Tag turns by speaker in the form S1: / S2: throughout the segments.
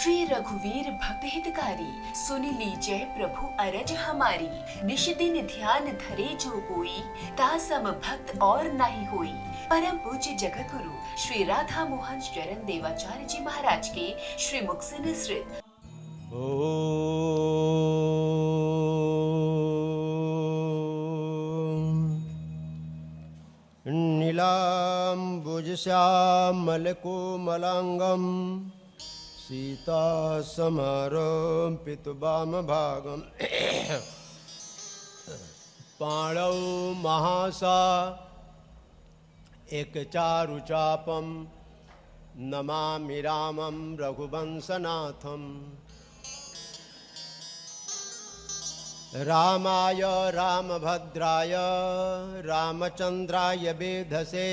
S1: श्री रघुवीर भक्त हितकारी, सुन लीजिए प्रभु अरज हमारी। निश दिन ध्यान धरे जो कोई, तासम भक्त और नाही होई। परम पूज्य जगत गुरु श्री राधा मोहन चरण देवाचार्य जी महाराज के श्री मुख से निसृत।
S2: नीलाम्बुज श्यामल कोमलांगम, सीता समारोपित वाम भागम। पाणौ महासा एक चारु चापम, नमामि रामं रघुवंशनाथम। रामाय रामभद्राय रामचंद्राय वेधसे,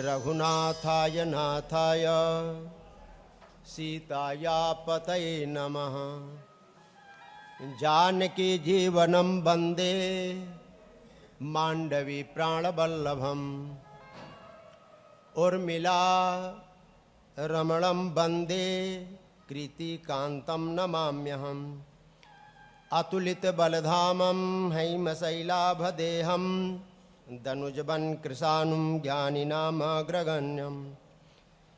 S2: रघुनाथाय नाथाय सीताया पतये नमः। जानकी जीवनं वन्दे मांडवी प्राणवल्लभम्, उर्मिला रमणं वन्दे कृतिकान्तं नमाम्यहम्। अतुलित बलधामं हैमशैलाभदेहं, दनुजवन कृशानुं ज्ञानिनामग्रगण्यम्।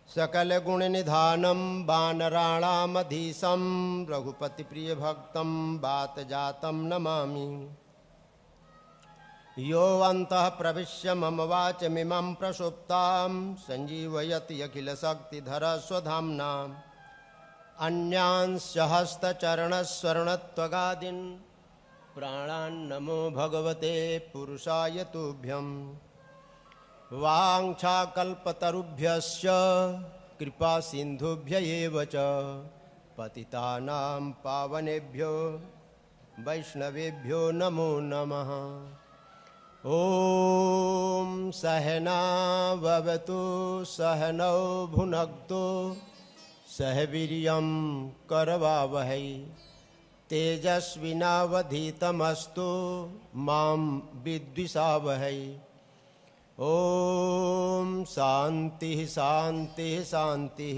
S2: सकल गुण निधानं वानराणामधीशं, रघुपति प्रिय भक्तं वात जातं नमामि। यो अन्तः प्रविश्य मम वाचमिमं प्रसुप्तां, संजीवयति अखिल शक्तिधर स्वधाम्ना। अन्यांश हस्तचरणस्वर्णत्वगादीन्, प्राणान् नमो भगवते पुरुषाय तुभ्यम्। वाञ्छाकल्पतरुभ्यश्च कृपा सिन्धुभ्य एव च, पतितानां पावनेभ्यो वैष्णवेभ्यो नमो नमः। ॐ सहना भवतु सहनौ भुनक्तु, सह वीर्यं करवावहै। तेजस्विनावधीतमस्तु मां विद्विषावहै। ओम शांति शांति शांति।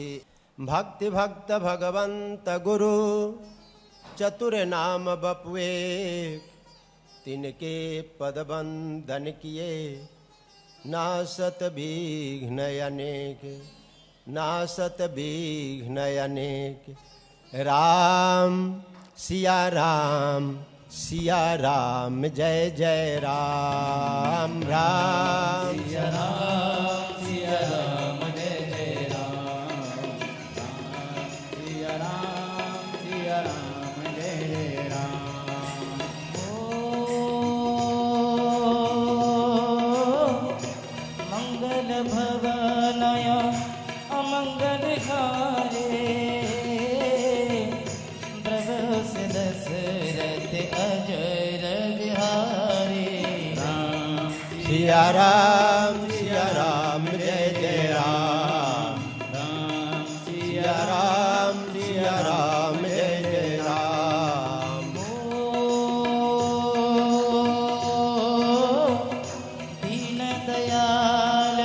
S2: भक्ति भक्त भगवंत गुरु, चतुर नाम बपुए। तिनके पद बंधन किए, नासत विघ्न अनेक, नासत विघ्न अनेक। राम सिया राम सिया राम, जय जय राम राम।
S3: सिया राम जय जय राम, सिया राम जय जय राम। ओ मंगल भवनय अमंगल हारे, अजर बिहारी।
S2: सिया राम जय जय राम, सिया राम जय जय राम।
S3: दीन दयाल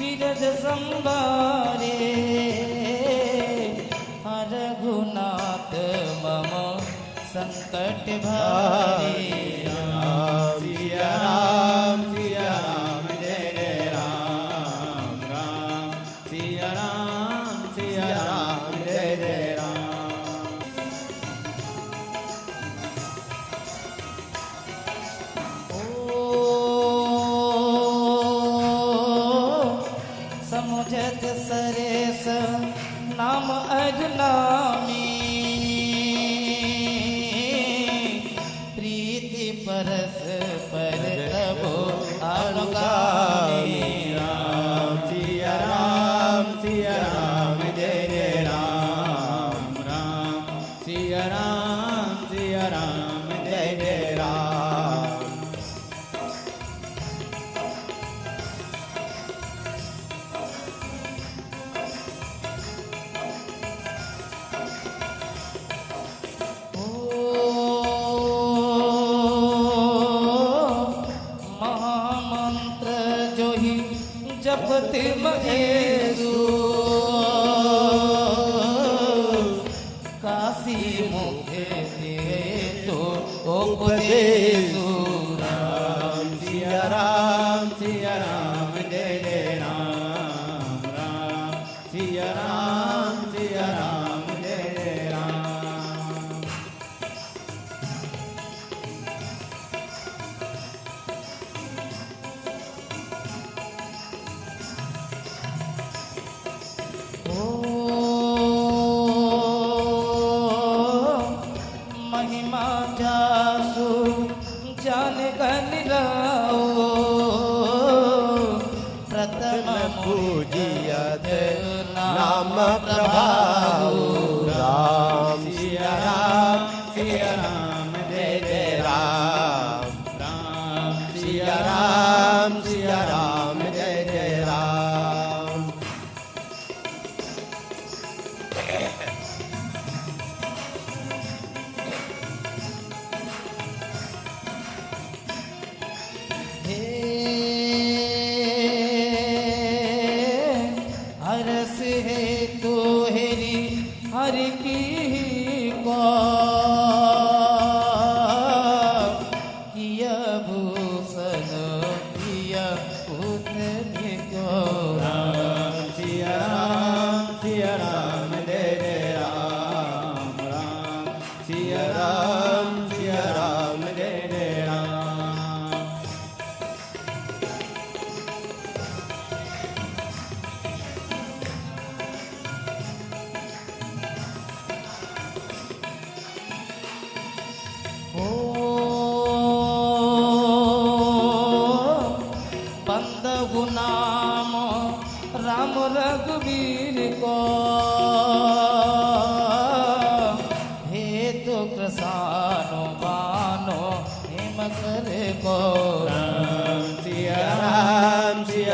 S3: बिरद संभारे, रघुनाथ मम संकट भारी।
S2: सिया राम
S3: जय जय राम, राम सिया राम
S2: जय जय राम।
S3: ओ समुझत सरेस नाम अजनामी, परस पर प्रभु अनुगामी।
S2: राम सिया राम जय जय राम,
S3: राम सिया राम
S2: जय जय राम।
S3: जपति महेशु हरि की को किया भूषण किया पुतने को
S2: सिया राम जय जय राम राम सिया राम जय जय राम।
S3: ओ बंदगु नाम राम रघुवीर को हे तो कृसानो बानो हेम करे को
S2: सिया राम जय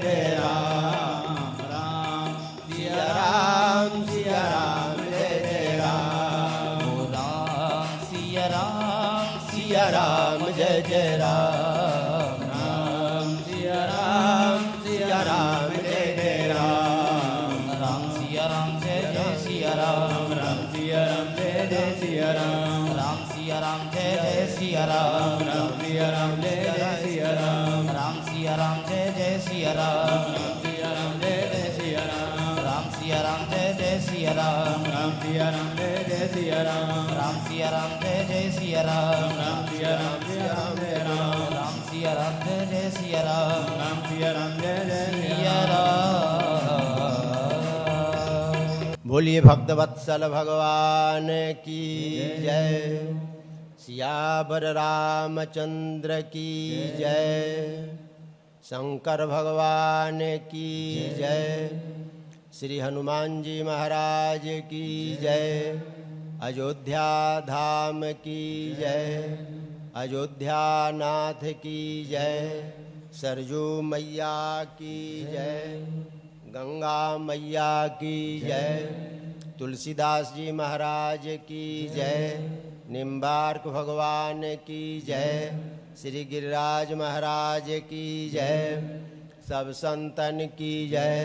S2: जय राम राम सिया राम जय जय राम।
S3: ओ राम सिया राम
S2: सिया राम जय जय राम राम सिया राम जय जय राम।
S3: राम सिया राम जय जय सिया राम
S2: राम सिया राम जय जय सिया राम।
S3: राम सिया राम जय जय सिया राम
S2: राम सिया राम जय जय सिया राम।
S3: राम सिया राम जय जय सिया राम
S2: राम सिया राम जय जय सिया राम।
S3: राम सिया राम जय जय सिया राम
S2: राम सिया राम जय जय सिया राम।
S3: राम सिया राम जय जय सिया राम
S2: राम सिया राम जय जय राम।
S3: राम सिया राम जय जय सिया राम
S2: राम सिया राम जय जय
S3: सिया राम।
S2: बोलिए भक्तवत्सल भगवान की जय। सियावर रामचंद्र की जय। शंकर भगवान की जय। श्री हनुमान जी महाराज की जय। अयोध्या धाम की जय। अयोध्या नाथ की जय। सरजू मैया की जय। गंगा मैया की जय। तुलसीदास जी महाराज की जय। निम्बार्क भगवान की जय। श्री गिरिराज महाराज की जय। सब संतन की जय।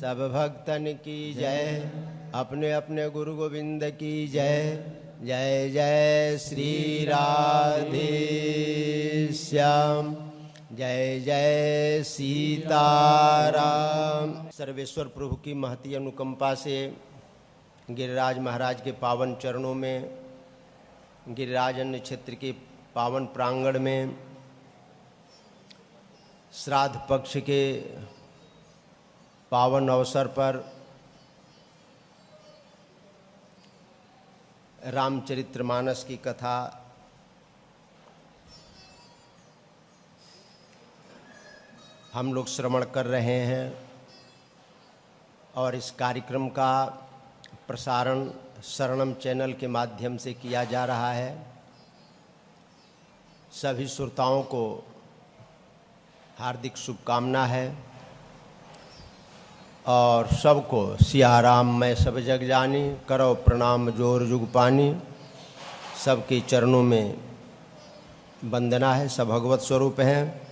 S2: सब भक्तन की जय। अपने अपने गुरु गोविंद की जय। जय जय श्री राधे श्याम। जय जय सीताराम। सर्वेश्वर प्रभु की महती अनुकंपा से गिरिराज महाराज के पावन चरणों में, गिरिराजन्य क्षेत्र के पावन प्रांगण में श्राद्ध पक्ष के पावन अवसर पर रामचरितमानस की कथा हम लोग श्रवण कर रहे हैं और इस कार्यक्रम का प्रसारण शरणम चैनल के माध्यम से किया जा रहा है। सभी श्रोताओं को हार्दिक शुभकामना है और सबको सिया राम मैं सब जग जानी, करो प्रणाम जोर जुग पानी। सबके चरणों में वंदना है, सब भगवत स्वरूप हैं।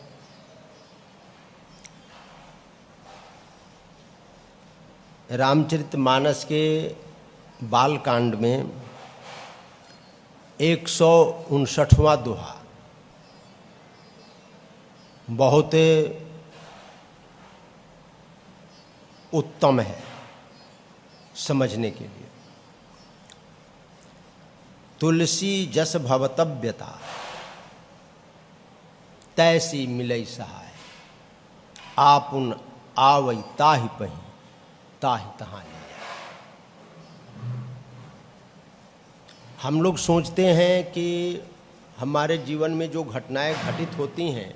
S2: रामचरितमानस के बालकांड में 159वां दोहा बहुत उत्तम है समझने के लिए। तुलसी जस भवतव्यता तैसी मिलई सहाय, आपुन आवई ताहि पही ताहि तहाँ ले जाए। हम लोग सोचते हैं कि हमारे जीवन में जो घटनाएं घटित होती हैं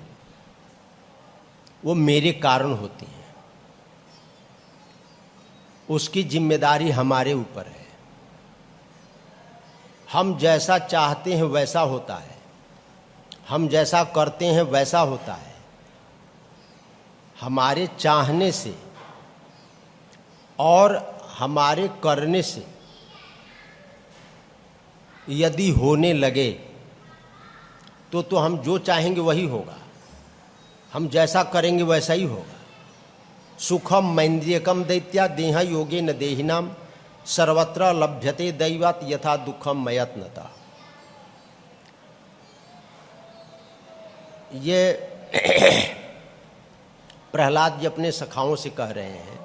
S2: वो मेरे कारण होती हैं, उसकी जिम्मेदारी हमारे ऊपर है। हम जैसा चाहते हैं वैसा होता है, हम जैसा करते हैं वैसा होता है। हमारे चाहने से और हमारे करने से यदि होने लगे तो हम जो चाहेंगे वही होगा, हम जैसा करेंगे वैसा ही होगा। सुखम मैन्द्रियकम दैत्या देह योगे न देहिनाम सर्वत्र लभ्यते दैवात् यथा दुखम मयत्नता। ये प्रहलाद जी अपने सखाओं से कह रहे हैं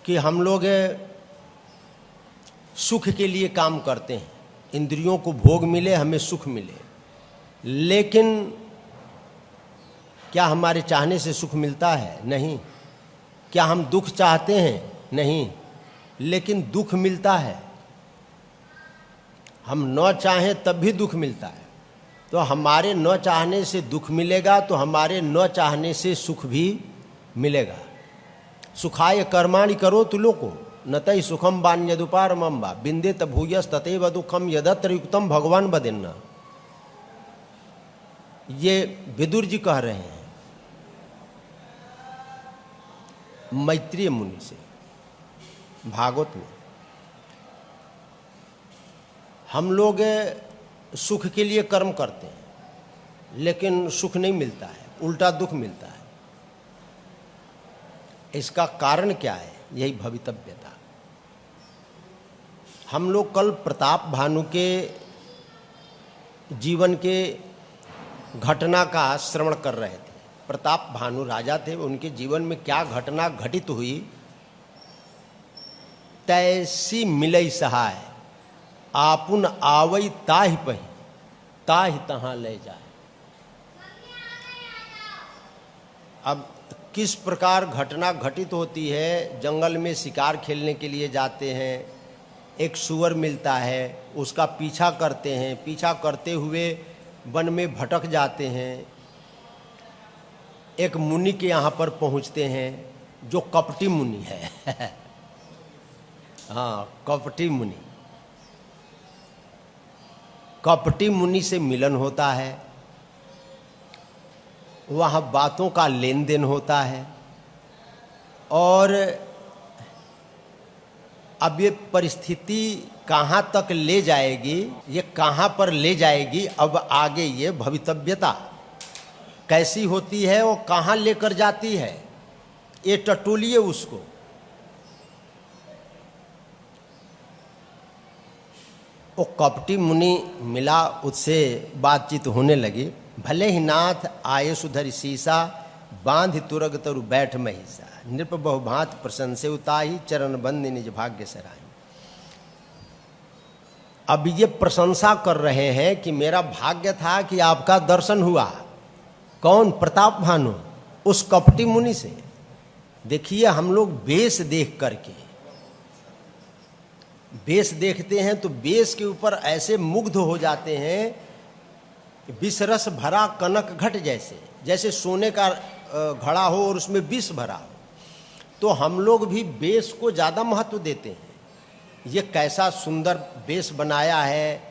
S2: कि हम लोग सुख के लिए काम करते हैं, इंद्रियों को भोग मिले, हमें सुख मिले, लेकिन क्या हमारे चाहने से सुख मिलता है? नहीं। क्या हम दुख चाहते हैं? नहीं, लेकिन दुख मिलता है। हम न चाहें तब भी दुख मिलता है। तो हमारे न चाहने से दुख मिलेगा तो हमारे न चाहने से सुख भी मिलेगा। सुखाय कर्माणि करोतु लोको न तै सुखम वान्यदुपारमं वा बिंदेत भूयस तथैव दुखम यदत्र युक्तम भगवान वदेन्न। ये विदुर जी कह रहे हैं मैत्रेय मुनि से भागवत में। हम लोग सुख के लिए कर्म करते हैं लेकिन सुख नहीं मिलता है, उल्टा दुख मिलता है। इसका कारण क्या है? यही भवितव्यता। हम लोग कल प्रताप भानु के जीवन के घटना का श्रवण कर रहे थे। प्रताप भानु राजा थे, उनके जीवन में क्या घटना घटित हुई। तैसी मिलई सहाय आपुन आवई ताहि पही ताहि तहाँ ले जाए। अब किस प्रकार घटना घटित होती है? जंगल में शिकार खेलने के लिए जाते हैं, एक सूअर मिलता है, उसका पीछा करते हैं, पीछा करते हुए वन में भटक जाते हैं। एक मुनि के यहाँ पर पहुँचते हैं जो कपटी मुनि है हाँ, कपटी मुनि। कपटी मुनि से मिलन होता है, वहाँ बातों का लेन देन होता है। और अब ये परिस्थिति कहाँ तक ले जाएगी, ये कहाँ पर ले जाएगी, अब आगे ये भवितव्यता कैसी होती है, वो कहाँ लेकर जाती है, ये टटोलिए उसको। वो कपटी मुनि मिला, उससे बातचीत होने लगी। भले ही नाथ आये सुधर शीशा बांध तुरग तरु बैठ महिषा नृप बहुभांत प्रशंसे उताही चरण बंद निज भाग्य सराही। अब ये प्रशंसा कर रहे हैं कि मेरा भाग्य था कि आपका दर्शन हुआ। कौन? प्रताप भानु, उस कपटी मुनि से। देखिए, हम लोग वेश देख करके, वेश देखते हैं तो वेश के ऊपर ऐसे मुग्ध हो जाते हैं, विषरस भरा कनक घट जैसे, जैसे सोने का घड़ा हो और उसमें विष भरा हो। तो हम लोग भी वेश को ज़्यादा महत्व देते हैं। ये कैसा सुंदर वेश बनाया है,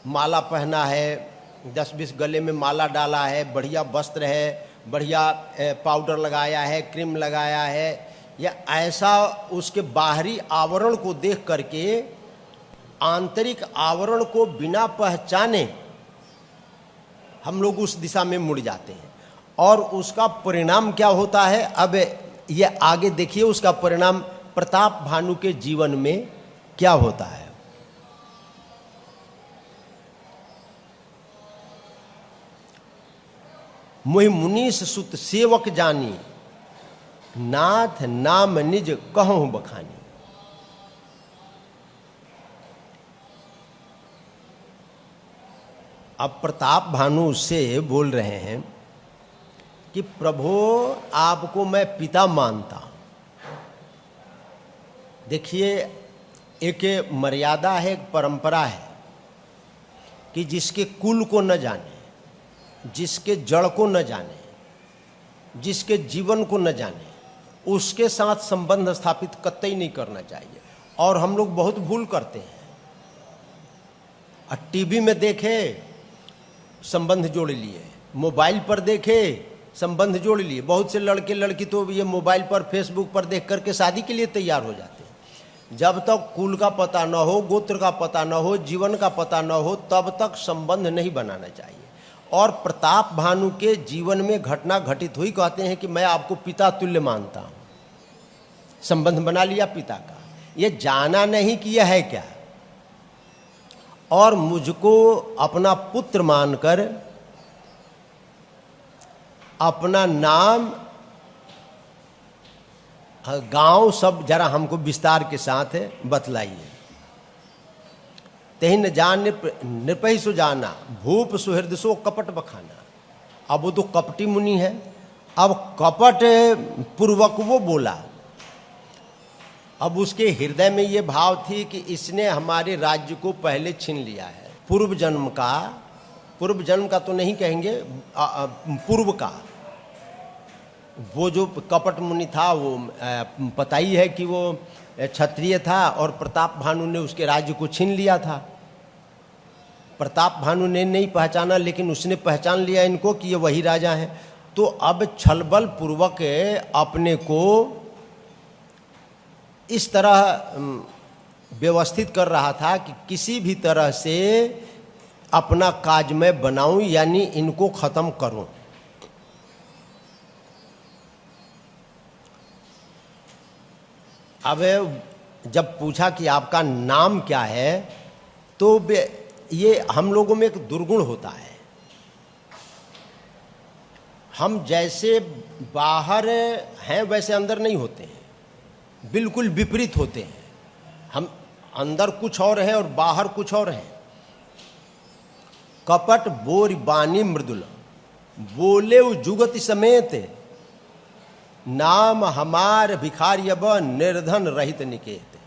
S2: माला पहना है, 10-20 गले में माला डाला है, बढ़िया वस्त्र है, बढ़िया पाउडर लगाया है, क्रीम लगाया है, या ऐसा उसके बाहरी आवरण को देख करके आंतरिक आवरण को बिना पहचाने हम लोग उस दिशा में मुड़ जाते हैं। और उसका परिणाम क्या होता है, अब ये आगे देखिए उसका परिणाम प्रताप भानु के जीवन में क्या होता है। मोहि मुनीश सुत सेवक जानी नाथ नाम निज कहूं बखानी। अब प्रताप भानु उससे बोल रहे हैं कि प्रभु आपको मैं पिता मानता हूं। देखिए, एक मर्यादा है, एक परंपरा है कि जिसके कुल को न जाने, जिसके जड़ को न जाने, जिसके जीवन को न जाने, उसके साथ संबंध स्थापित कतई नहीं करना चाहिए। और हम लोग बहुत भूल करते हैं। और टीवी में देखे संबंध जोड़ लिए, मोबाइल पर देखे संबंध जोड़ लिए। बहुत से लड़के लड़की तो ये मोबाइल पर, फेसबुक पर देख करके शादी के लिए तैयार हो जाते हैं। जब तक कुल का पता न हो, गोत्र का पता न हो, जीवन का पता न हो, तब तक संबंध नहीं बनाना चाहिए। और प्रताप भानु के जीवन में घटना घटित हुई, कहते हैं कि मैं आपको पिता तुल्य मानता हूं। संबंध बना लिया पिता का, ये जाना नहीं कि यह है क्या, और मुझको अपना पुत्र मानकर अपना नाम, गांव सब जरा हमको विस्तार के साथ बतलाइए। तेहि न जान नृपहि सो जाना, भूप सुहृद सो कपट बखाना। अब वो तो कपटी मुनि है, अब कपट पूर्वक वो बोला। अब उसके हृदय में ये भाव थी कि इसने हमारे राज्य को पहले छीन लिया है। पूर्व जन्म का तो नहीं कहेंगे, पूर्व का। वो जो कपट मुनि था वो पता ही है कि वो क्षत्रिय था, और प्रताप भानु ने उसके राज्य को छीन लिया था। प्रताप भानु ने नहीं पहचाना, लेकिन उसने पहचान लिया इनको कि ये वही राजा हैं। तो अब छलबल पूर्वक अपने को इस तरह व्यवस्थित कर रहा था कि किसी भी तरह से अपना काज में बनाऊं, यानी इनको खत्म करूं। अब जब पूछा कि आपका नाम क्या है, तो ये हम लोगों में एक दुर्गुण होता है। हम जैसे बाहर हैं वैसे अंदर नहीं होते हैं, बिल्कुल विपरीत होते हैं। हम अंदर कुछ और है और बाहर कुछ और है। कपट बोर बानी मृदुल, बोले जुगति समेत, नाम हमार भिखारियब निर्धन रहित निकेत।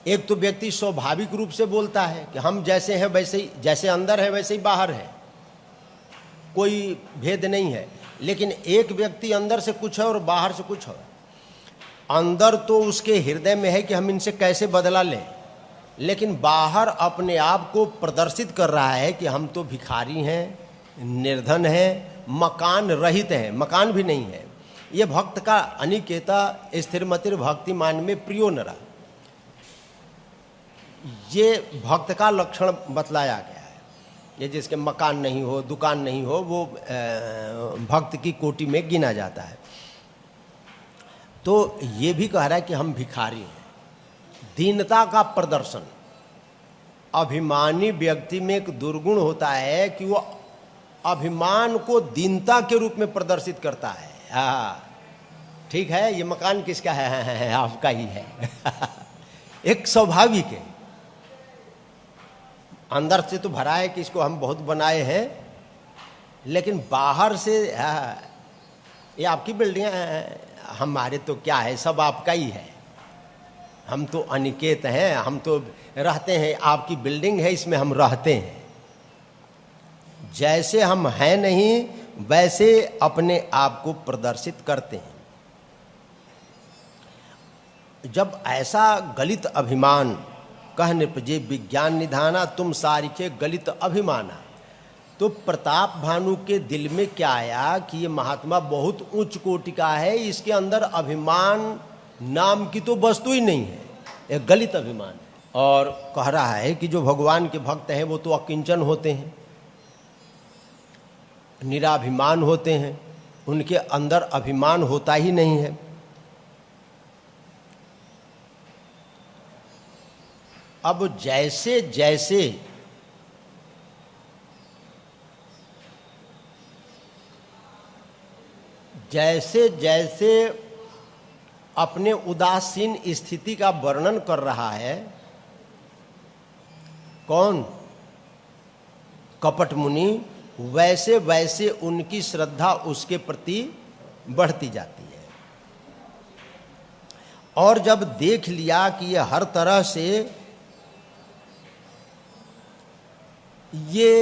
S2: एक तो व्यक्ति स्वाभाविक रूप से बोलता है कि हम जैसे हैं वैसे ही, जैसे अंदर है वैसे ही बाहर है, कोई भेद नहीं है। लेकिन एक व्यक्ति अंदर से कुछ है और बाहर से कुछ है। अंदर तो उसके हृदय में है कि हम इनसे कैसे बदला लें, लेकिन बाहर अपने आप को प्रदर्शित कर रहा है कि हम तो भिखारी हैं, निर्धन हैं, मकान रहित हैं, मकान भी नहीं है। ये भक्त का अनिकेता स्थिरमतिर भक्तिमान में प्रियो नरा, ये भक्त का लक्षण बतलाया गया है। ये जिसके मकान नहीं हो, दुकान नहीं हो, वो भक्त की कोटि में गिना जाता है। तो ये भी कह रहा है कि हम भिखारी हैं। दीनता का प्रदर्शन, अभिमानी व्यक्ति में एक दुर्गुण होता है कि वो अभिमान को दीनता के रूप में प्रदर्शित करता है। हाँ ठीक है, ये मकान किसका है? आपका ही है। एक स्वाभाविक है, अंदर से तो भरा है कि इसको हम बहुत बनाए हैं, लेकिन बाहर से ये आपकी बिल्डिंग है, हमारे तो क्या है, सब आपका ही है। हम तो अनिकेत हैं, हम तो रहते हैं, आपकी बिल्डिंग है, इसमें हम रहते हैं। जैसे हम हैं नहीं वैसे अपने आप को प्रदर्शित करते हैं। जब ऐसा गलित अभिमान, कह निपजे विज्ञान निधाना, तुम सारिके गलित अभिमाना, तो प्रताप भानु के दिल में क्या आया कि ये महात्मा बहुत उच्च कोटि का है, इसके अंदर अभिमान नाम की तो वस्तु ही नहीं है, एक गलित अभिमान है। और कह रहा है कि जो भगवान के भक्त हैं वो तो अकिंचन होते हैं, निराभिमान होते हैं, उनके अंदर अभिमान होता ही नहीं है। अब जैसे जैसे जैसे जैसे अपने उदासीन स्थिति का वर्णन कर रहा है, कौन? कपट मुनि, वैसे वैसे उनकी श्रद्धा उसके प्रति बढ़ती जाती है। और जब देख लिया कि ये हर तरह से ये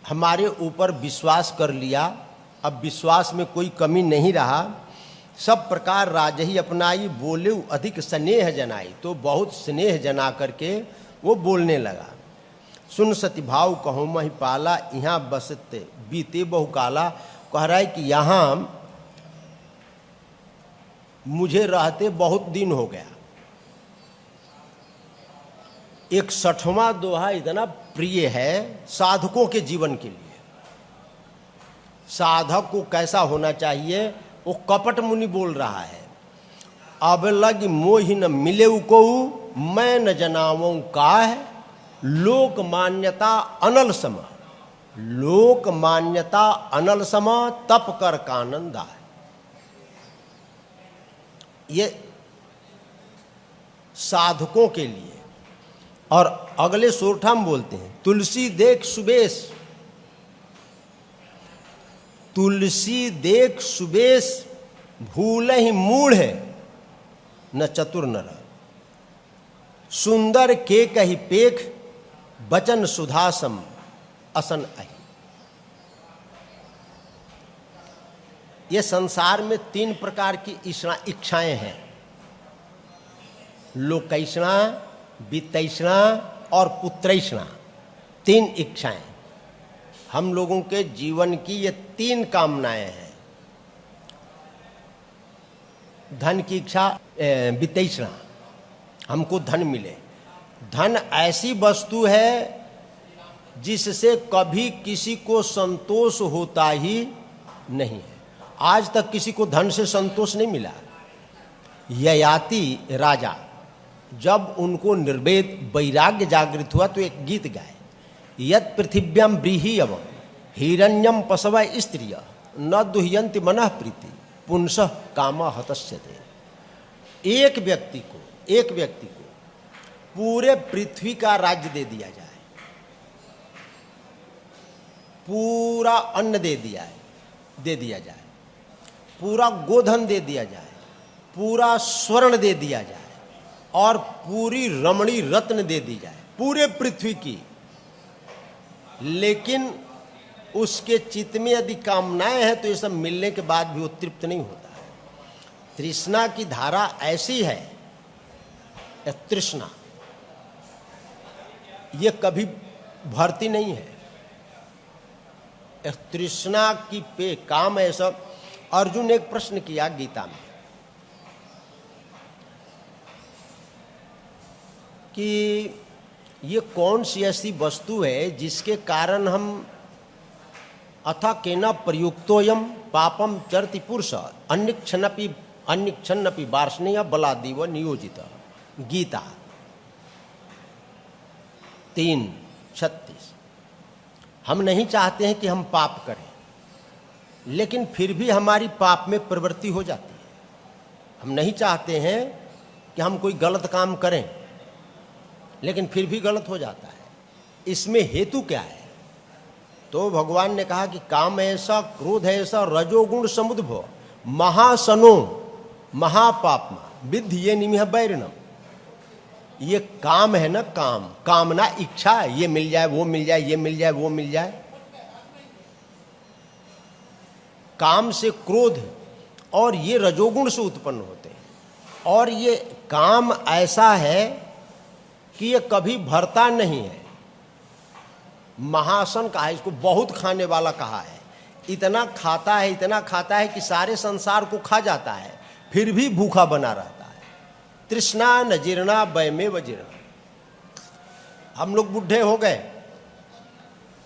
S2: हमारे ऊपर विश्वास कर लिया, अब विश्वास में कोई कमी नहीं रहा, सब प्रकार राजही अपनाई, बोले अधिक स्नेह जनाई, तो बहुत स्नेह जना करके वो बोलने लगा। सुन सतिभाव कहो मही पाला, यहाँ बसते बीते बहुकाला। कह रहा है कि यहाँ मुझे रहते बहुत दिन हो गया, एक 60वां दोहा इतना प्रिय है साधकों के जीवन के लिए। साधक को कैसा होना चाहिए, वो कपट मुनि बोल रहा है। अब लग मोहि न मिले को मैं न जनावों का है, लोक मान्यता अनल सम, लोक मान्यता अनल सम, तप कर कानंदा है। ये साधकों के लिए। और अगले सोरठा में बोलते हैं, तुलसी देख सुबेश, तुलसी देख सुबेश, भूल ही मूढ़ है न चतुर नर, सुंदर के कही पेख, बचन सुधासम असन अहि। ये संसार में 3 प्रकार की इच्छाएं हैं, लोकैषणा, वित्तैषणा और पुत्रैषणा। 3 इच्छाएं हम लोगों के जीवन की, ये 3 कामनाएं हैं। धन की इच्छा, वित्तैषणा, हमको धन मिले। धन ऐसी वस्तु है जिससे कभी किसी को संतोष होता ही नहीं है। आज तक किसी को धन से संतोष नहीं मिला। ययाति राजा जब उनको निर्वेद वैराग्य जागृत हुआ तो एक गीत गाए, यत् पृथिव्याम ब्रीहि हिरण्यम पशव स्त्रिय न दुह्यंति मनः प्रीति पुंसः कामा हतस्यते। एक व्यक्ति को पूरे पृथ्वी का राज्य दे दिया जाए, पूरा अन्न दे दिया जाए, पूरा गोधन दे दिया जाए, पूरा स्वर्ण दे दिया जाए और पूरी रमणी रत्न दे दी जाए, पूरे पृथ्वी की, लेकिन उसके चित्त में यदि कामनाएं हैं तो ये सब मिलने के बाद भी वो तृप्त नहीं होता है। तृष्णा की धारा ऐसी है, तृष्णा ये कभी भरती नहीं है। तृष्णा की पे काम ऐसा। अर्जुन ने एक प्रश्न किया गीता में कि ये कौन सी ऐसी वस्तु है जिसके कारण हम अथा केना प्रयुक्तोयम पापम चरति पुरुष अन्निक्षन्नपि वार्ष्णेय बलादिव नियोजित। गीता 3:36। हम नहीं चाहते हैं कि हम पाप करें, लेकिन फिर भी हमारी पाप में प्रवृत्ति हो जाती है। हम नहीं चाहते हैं कि हम कोई गलत काम करें, लेकिन फिर भी गलत हो जाता है। इसमें हेतु क्या है? तो भगवान ने कहा कि काम ऐसा, क्रोध ऐसा, रजोगुण समुद्भव, महासनो महापापमा विद्धि ये निमिह बैरिणम। ये काम है ना, कामना, इच्छा, ये मिल जाए, वो मिल जाए, ये मिल जाए, वो मिल जाए। काम से क्रोध और ये रजोगुण से उत्पन्न होते हैं। और ये काम ऐसा है कि ये कभी भरता नहीं है। महासन कहा है इसको, बहुत खाने वाला कहा है। इतना खाता है कि सारे संसार को खा जाता है, फिर भी भूखा बना रहता है। तृष्णा न जीर्णा वयमेव जीर्णा। हम लोग बुढ़े हो गए,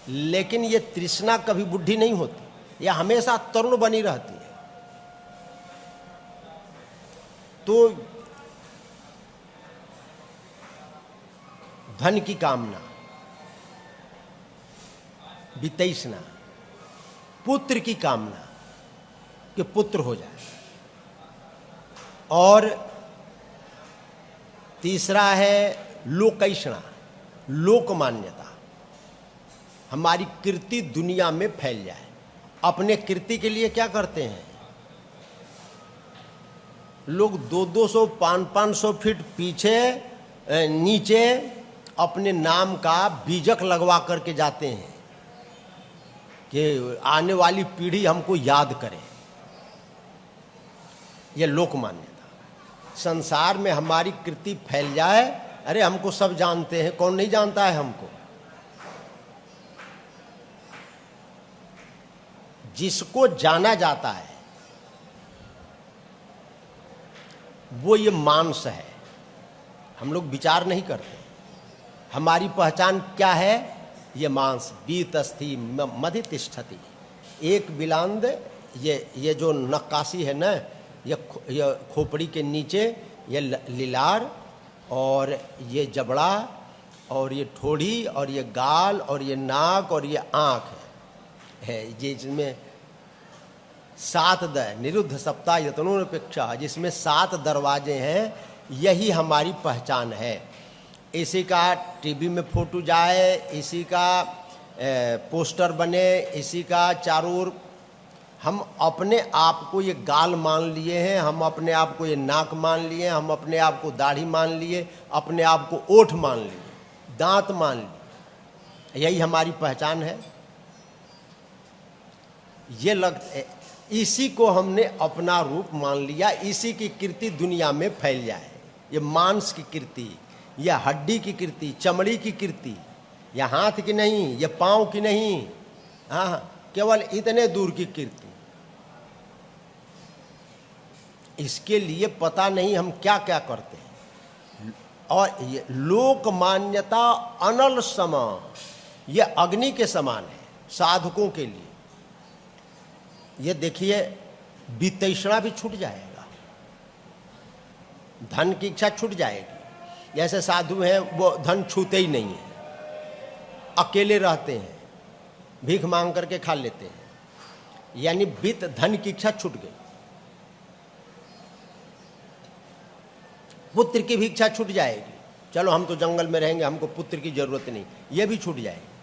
S2: लेकिन ये तृष्णा कभी बुढ़ी नहीं होती, यह हमेशा तरुण बनी रहती है। तो धन की कामना, वितैषणा, पुत्र की कामना कि पुत्र हो जाए, और तीसरा है लोकैषणा, लोक मान्यता, हमारी कीर्ति दुनिया में फैल जाए। अपने कीर्ति के लिए क्या करते हैं लोग? 200-200, 500-500 फीट पीछे नीचे अपने नाम का बीजक लगवा करके जाते हैं कि आने वाली पीढ़ी हमको याद करे। यह लोक मान्यता। संसार में हमारी कीर्ति फैल जाए, अरे हमको सब जानते हैं, कौन नहीं जानता है हमको। जिसको जाना जाता है वो ये मांस है। हम लोग विचार नहीं करते। हमारी पहचान क्या है? ये मांस बीतस्थि मधि तिष्ठति। एक बिलांद, ये जो नक्काशी है ना, ये खोपड़ी के नीचे ये लीलार और ये जबड़ा और ये ठोड़ी और ये गाल और ये नाक और ये आँख है जिसमें 7 निरुद्ध सप्ताह यतनोपेक्षा, जिसमें 7 दरवाजे हैं। यही हमारी पहचान है। इसी का टीवी में फोटो जाए, इसी का पोस्टर बने, इसी का चारों ओर हम अपने आप को ये गाल मान लिए हैं, हम अपने आप को ये नाक मान लिए, हम अपने आप को दाढ़ी मान लिए, अपने आप को ओठ मान लिए, दांत मान लिए। यही हमारी पहचान है। इसी को हमने अपना रूप मान लिया। इसी की कीर्ति दुनिया में फैल जाए। ये मांस की कीर्ति, ये हड्डी की कीर्ति, चमड़ी की कीर्ति, ये हाथ की नहीं, ये पांव की नहीं, हाँ, केवल इतने दूर की कीर्ति। इसके लिए पता नहीं हम क्या क्या करते हैं। और ये लोक मान्यता अनल समान, ये अग्नि के समान है साधकों के लिए। ये देखिए, वितैषणा भी छूट जाएगा, धन की इच्छा छूट जाएगी। जैसे साधु हैं वो धन छूते ही नहीं है, अकेले रहते हैं, भीख मांग करके खा लेते हैं, यानी वित्त धन की इच्छा छूट गई। पुत्र की भी इच्छा छूट जाएगी, चलो हम तो जंगल में रहेंगे, हमको पुत्र की जरूरत नहीं, ये भी छूट जाएगी।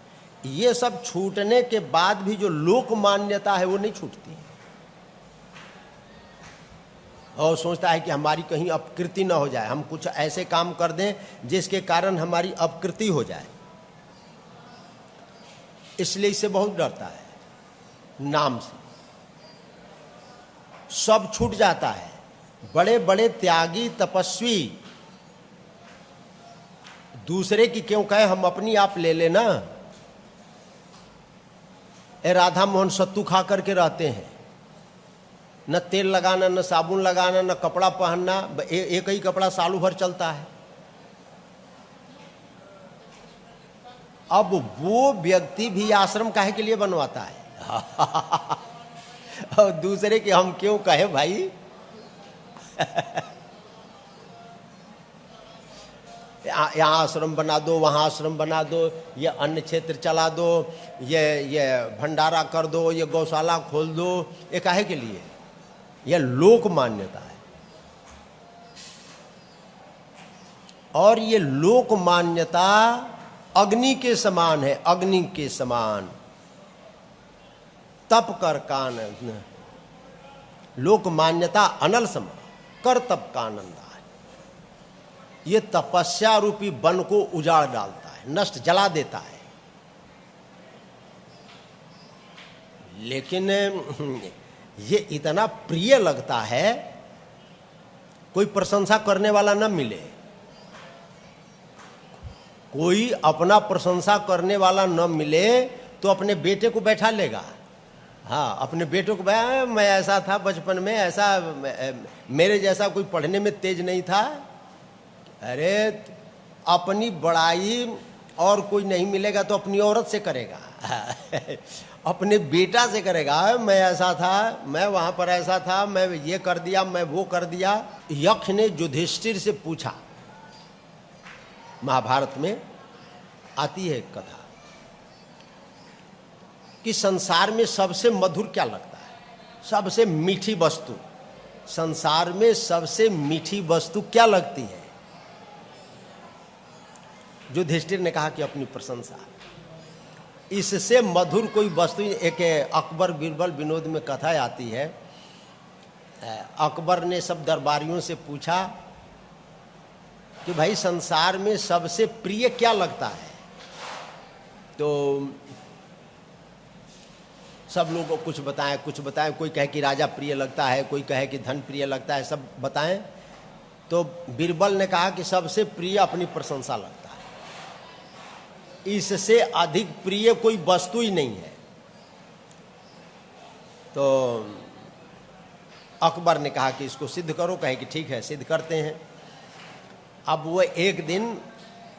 S2: ये सब छूटने के बाद भी जो लोक मान्यता है वो नहीं छूटती, और सोचता है कि हमारी कहीं अपकृति ना हो जाए, हम कुछ ऐसे काम कर दें जिसके कारण हमारी अपकृति हो जाए। इसलिए इससे बहुत डरता है। नाम से सब छूट जाता है। बड़े बड़े त्यागी तपस्वी दूसरे की क्यों कहे, हम अपनी आप ले लेना। राधा मोहन सत्तू खा करके रहते हैं, न तेल लगाना, न साबुन लगाना, न कपड़ा पहनना, एक ही कपड़ा सालों भर चलता है। अब वो व्यक्ति भी आश्रम काहे के लिए बनवाता है? और दूसरे के हम क्यों कहे भाई? यहाँ आश्रम बना दो, वहाँ आश्रम बना दो, ये अन्य क्षेत्र चला दो, ये भंडारा कर दो, ये गौशाला खोल दो। ये काहे के लिए? यह लोक मान्यता है। और ये लोक मान्यता अग्नि के समान है, अग्नि के समान। तप कर कान, लोक मान्यता अनल समान, कर तप का आनंद है। ये तपस्या रूपी वन को उजाड़ डालता है, नष्ट जला देता है। लेकिन ये इतना प्रिय लगता है, कोई प्रशंसा करने वाला न मिले, कोई अपना प्रशंसा करने वाला न मिले तो अपने बेटे को बैठा लेगा। हाँ, अपने बेटे को, मैं ऐसा था बचपन में, ऐसा मेरे जैसा कोई पढ़ने में तेज नहीं था। अरे अपनी बड़ाई और कोई नहीं मिलेगा तो अपनी औरत से करेगा। अपने बेटा से करेगा, मैं ऐसा था, मैं वहां पर ऐसा था, मैं ये कर दिया, मैं वो कर दिया। यक्ष ने युधिष्ठिर से पूछा, महाभारत में आती है एक कथा, कि संसार में सबसे मधुर क्या लगता है, सबसे मीठी वस्तु, संसार में सबसे मीठी वस्तु क्या लगती है? युधिष्ठिर ने कहा कि अपनी प्रशंसा। इससे मधुर कोई वस्तु, एक अकबर बीरबल विनोद में कथा आती है। अकबर ने सब दरबारियों से पूछा कि भाई संसार में सबसे प्रिय क्या लगता है? तो सब लोग को कुछ बताएं, कोई कहे कि राजा प्रिय लगता है, कोई कहे कि धन प्रिय लगता है, सब बताएं। तो बीरबल ने कहा कि सबसे प्रिय अपनी प्रशंसा लगता है, इससे अधिक प्रिय कोई वस्तु ही नहीं है। तो अकबर ने कहा कि इसको सिद्ध करो। कहे कि ठीक है, सिद्ध करते हैं। अब वो एक दिन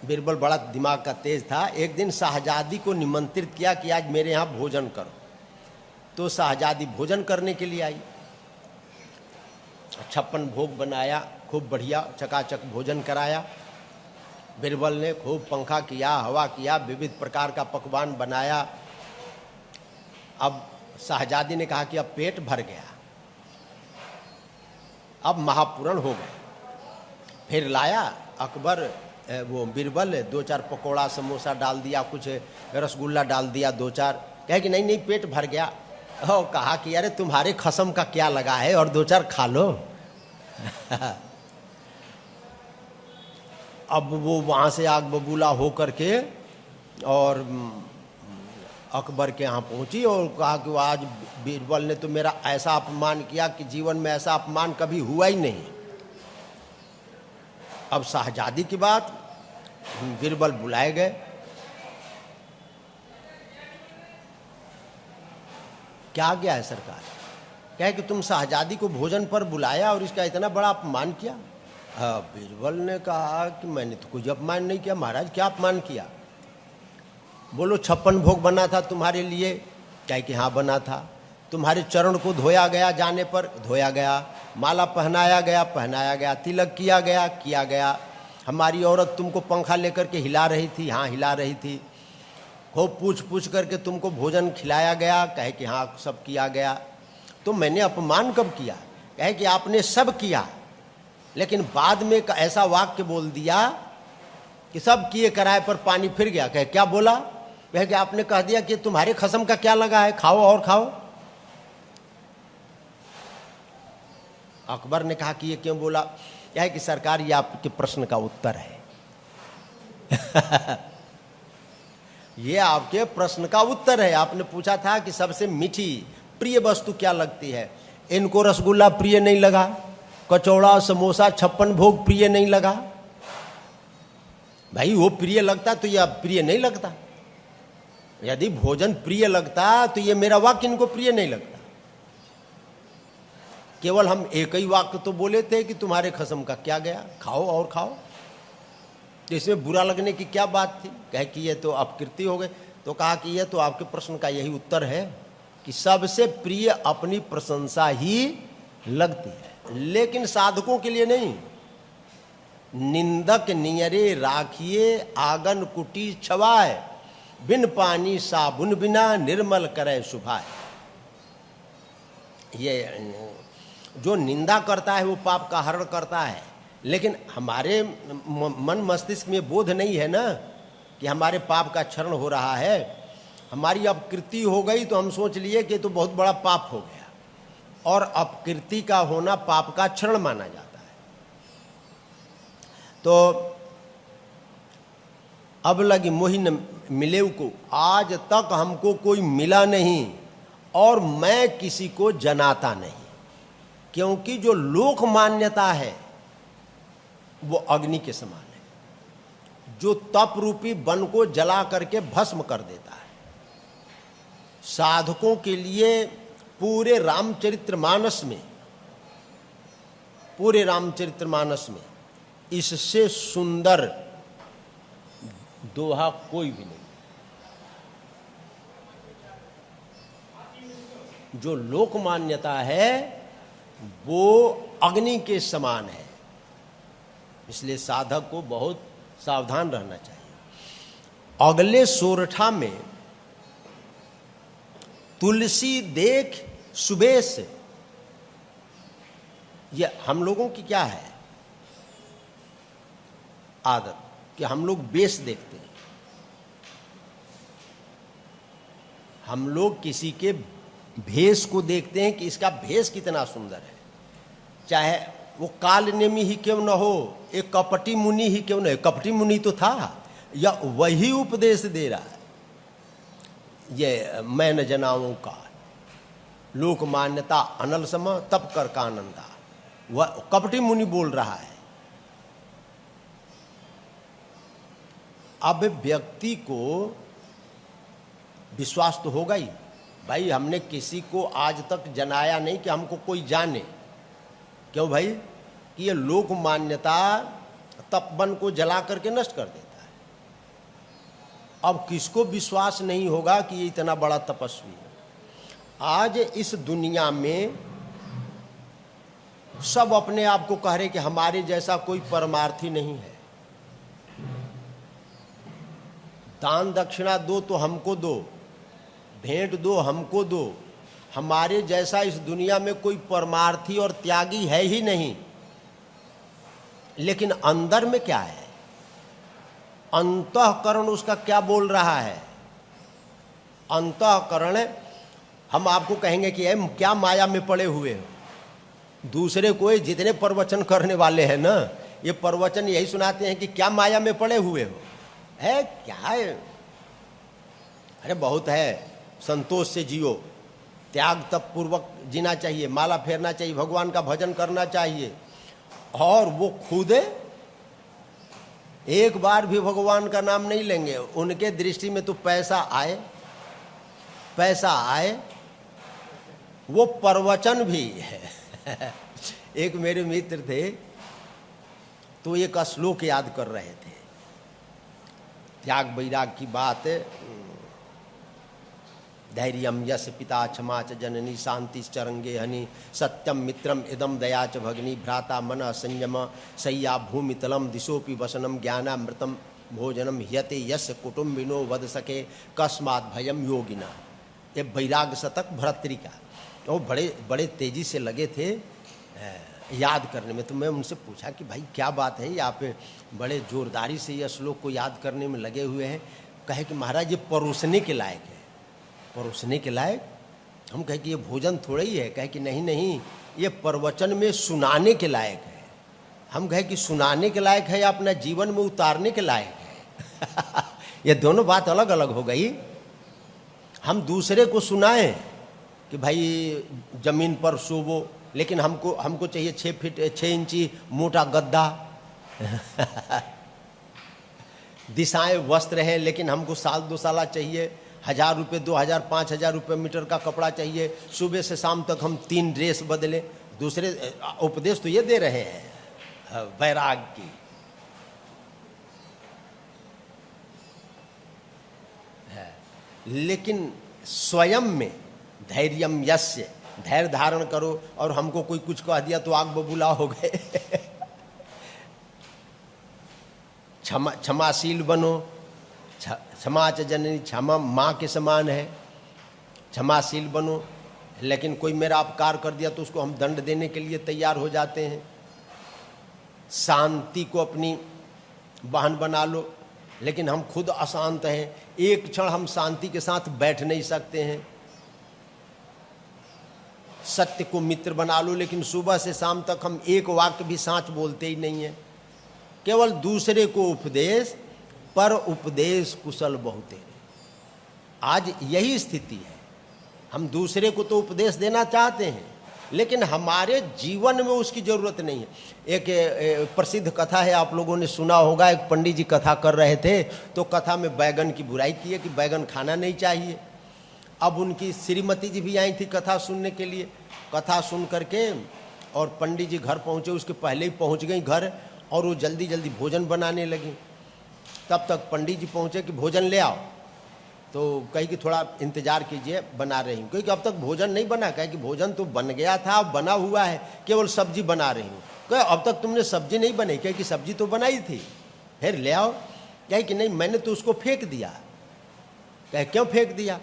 S2: बीरबल बड़ा दिमाग का तेज था। एक दिन शाहजादी को निमंत्रित किया कि आज मेरे यहाँ भोजन करो। तो शाहजादी भोजन करने के लिए आई। 56 भोग बनाया, खूब बढ़िया चकाचक भोजन कराया। बीरबल ने खूब पंखा किया, हवा किया, विविध प्रकार का पकवान बनाया। अब शाहजादी ने कहा कि अब पेट भर गया, अब महापूरण हो गए। फिर लाया अकबर, वो बीरबल 2-4 पकौड़ा समोसा डाल दिया, कुछ रसगुल्ला डाल दिया 2-4। कहे कि नहीं नहीं पेट भर गया। और कहा कि अरे तुम्हारे खसम का क्या लगा है, और 2-4 खा लो। अब वो वहाँ से आग बबूला हो करके और अकबर के यहाँ पहुँची और कहा कि आज बीरबल ने तो मेरा ऐसा अपमान किया कि जीवन में ऐसा अपमान कभी हुआ ही नहीं। अब शाहजादी की बात, बीरबल बुलाए गए। क्या गया है सरकार, कहे कि तुम शाहजादी को भोजन पर बुलाया और इसका इतना बड़ा अपमान किया। बीरबल ने कहा कि मैंने तो कुछ अपमान नहीं किया महाराज, क्या अपमान किया? बोलो 56 भोग बना था तुम्हारे लिए। कहे कि हाँ बना था। तुम्हारे चरण को धोया गया, जाने पर धोया गया, माला पहनाया गया, तिलक किया गया। हमारी औरत तुमको पंखा लेकर के हिला रही थी, हाँ हिला रही थी। खूब पूछ करके तुमको भोजन खिलाया गया। कहे कि हाँ सब किया गया। तो मैंने अपमान कब किया? कहे कि आपने सब किया, लेकिन बाद में एक ऐसा वाक्य बोल दिया कि सब किए कराए पर पानी फिर गया। कहे क्या बोला? कहे कि आपने कह दिया कि तुम्हारे खसम का क्या लगा है, खाओ और खाओ। अकबर ने कहा कि ये क्यों बोला? क्या है कि सरकार ये आपके प्रश्न का उत्तर है। ये आपके प्रश्न का उत्तर है। आपने पूछा था कि सबसे मीठी प्रिय वस्तु क्या लगती है। इनको रसगुल्ला प्रिय नहीं लगा, कचौड़ा समोसा 56 भोग प्रिय नहीं लगा। भाई वो प्रिय लगता तो ये प्रिय नहीं लगता। यदि भोजन प्रिय लगता तो ये मेरा वाक्य इनको प्रिय नहीं लगता। केवल हम एक ही वाक्य तो बोले थे कि तुम्हारे खसम का क्या गया, खाओ और खाओ। तो इसमें बुरा लगने की क्या बात थी? कहे कि ये तो अपकीर्ति हो गई। तो कहा कि ये तो आपके प्रश्न का यही उत्तर है कि सबसे प्रिय अपनी प्रशंसा ही लगती है, लेकिन साधकों के लिए नहीं। निंदक नियरे राखिए आंगन कुटी छवाए, बिन पानी साबुन बिना निर्मल करे सुभाए। ये जो निंदा करता है वो पाप का हरण करता है, लेकिन हमारे मन मस्तिष्क में बोध नहीं है ना कि हमारे पाप का क्षरण हो रहा है। हमारी अपकृति हो गई तो हम सोच लिए कि तो बहुत बड़ा पाप हो गया, और अपकृति का होना पाप का क्षरण माना जाता है। तो अब लगी मोहि न मिले को, आज तक हमको कोई मिला नहीं और मैं किसी को जनाता नहीं, क्योंकि जो लोक मान्यता है वो अग्नि के समान है, जो तप रूपी वन को जला करके भस्म कर देता है। साधकों के लिए पूरे रामचरितमानस में इससे सुंदर दोहा कोई भी नहीं। जो लोक मान्यता है वो अग्नि के समान है, इसलिए साधक को बहुत सावधान रहना चाहिए। अगले सोरठा में तुलसी देख सुबेश, ये हम लोगों की क्या है आदत कि हम लोग बेस देखते हैं। हम लोग किसी के भेष को देखते हैं कि इसका भेष कितना सुंदर है, चाहे वो कालनेमी ही क्यों न हो, एक कपटी मुनि ही क्यों न हो। कपटी मुनि तो था, या वही उपदेश दे रहा है। ये मैं न जनाऊं का लोक मान्यता अनल सम तप कर का आनंदा, वह कपटी मुनि बोल रहा है। अब व्यक्ति को विश्वास तो होगा ही, भाई हमने किसी को आज तक जनाया नहीं कि हमको कोई जाने। क्यों भाई? कि ये लोक मान्यता तपवन को जला करके नष्ट कर देता है। अब किसको विश्वास नहीं होगा कि ये इतना बड़ा तपस्वी है। आज इस दुनिया में सब अपने आप को कह रहे कि हमारे जैसा कोई परमार्थी नहीं है। दान दक्षिणा दो तो हमको दो, भेंट दो हमको दो, हमारे जैसा इस दुनिया में कोई परमार्थी और त्यागी है ही नहीं। लेकिन अंदर में क्या है, अंतःकरण उसका क्या बोल रहा है? अंतःकरण, हम आपको कहेंगे कि क्या माया में पड़े हुए हो। दूसरे कोई जितने प्रवचन करने वाले हैं ना, ये प्रवचन यही सुनाते हैं कि क्या माया में पड़े हुए हो। है क्या है? अरे बहुत है, संतोष से जियो, त्याग तप पूर्वक जीना चाहिए, माला फेरना चाहिए, भगवान का भजन करना चाहिए। और वो खुद एक बार भी भगवान का नाम नहीं लेंगे। उनके दृष्टि में तो पैसा आए, पैसा आए, वो प्रवचन भी है। एक मेरे मित्र थे तो एक श्लोक याद कर रहे थे, त्याग वैराग की बात। धैर्यम यश पिता क्षमा च जननी शांति चरंगे हनि सत्यम मित्रम इदम दया च भगनी भ्राता मन संयम सय्या भूमितलम दिशोपि वसनम ज्ञानामृतम भोजनम ह्यते यश कुटुम्बिनो वद सके कस्मात् भयम योगिना। ये वैराग शतक भर्तृका, वो बड़े बड़े तेजी से लगे थे याद करने में। तो मैं उनसे पूछा कि भाई क्या बात है, आप बड़े जोरदारी से यह श्लोक को याद करने में लगे हुए हैं। कहे कि महाराज ये परोसने के लायक है। परोसने के लायक? हम कहे कि ये भोजन थोड़ा ही है। कहे कि नहीं नहीं, ये प्रवचन में सुनाने के लायक है। हम कहे कि सुनाने के लायक है या अपना जीवन में उतारने के लायक है? ये दोनों बात अलग अलग हो गई। हम दूसरे को सुनाएं कि भाई जमीन पर सोवो, लेकिन हमको चाहिए 6 इंची मोटा गद्दा। दिशाएं वस्त्र हैं, लेकिन हमको साल 2 साल चाहिए। 1000 रुपये, 2000, 5000 रुपये मीटर का कपड़ा चाहिए। सुबह से शाम तक हम 3 ड्रेस बदले। दूसरे उपदेश तो ये दे रहे हैं वैराग की। लेकिन स्वयं में धैर्यम यस्य, धैर्य धारण करो। और हमको कोई कुछ कह दिया तो आग बबूला हो गए। क्षमाशील बनो, क्षमा च जननी, क्षमा माँ के समान है। क्षमाशील बनो, लेकिन कोई मेरा अपकार कर दिया तो उसको हम दंड देने के लिए तैयार हो जाते हैं। शांति को अपनी वाहन बना लो, लेकिन हम खुद अशांत हैं। एक क्षण हम शांति के साथ बैठ नहीं सकते हैं। सत्य को मित्र बना लो, लेकिन सुबह से शाम तक हम एक वाक्य भी सांच बोलते ही नहीं है। केवल दूसरे को उपदेश, पर उपदेश कुशल बहुतेरे। आज यही स्थिति है। हम दूसरे को तो उपदेश देना चाहते हैं, लेकिन हमारे जीवन में उसकी जरूरत नहीं है। एक प्रसिद्ध कथा है, आप लोगों ने सुना होगा। एक पंडित जी कथा कर रहे थे, तो कथा में बैगन की बुराई की है कि बैगन खाना नहीं चाहिए। अब उनकी श्रीमती जी भी आई थी कथा सुनने के लिए। कथा सुन करके और पंडित जी घर पहुँचे, उसके पहले ही पहुँच गई घर, और वो जल्दी जल्दी भोजन बनाने लगी। तब तक पंडित जी पहुँचे कि भोजन ले आओ। तो कही कि थोड़ा इंतजार कीजिए, बना रही हूँ। क्योंकि अब तक भोजन नहीं बना। कहे कि भोजन तो बन गया था, अब बना हुआ है, केवल सब्जी बना रही हूँ। कहे अब तक तुमने सब्जी नहीं बनाई? कहे कि सब्जी तो बनाई थी। फिर ले आओ। कहे कि नहीं, मैंने तो उसको फेंक दिया। कहे क्यों फेंक दिया?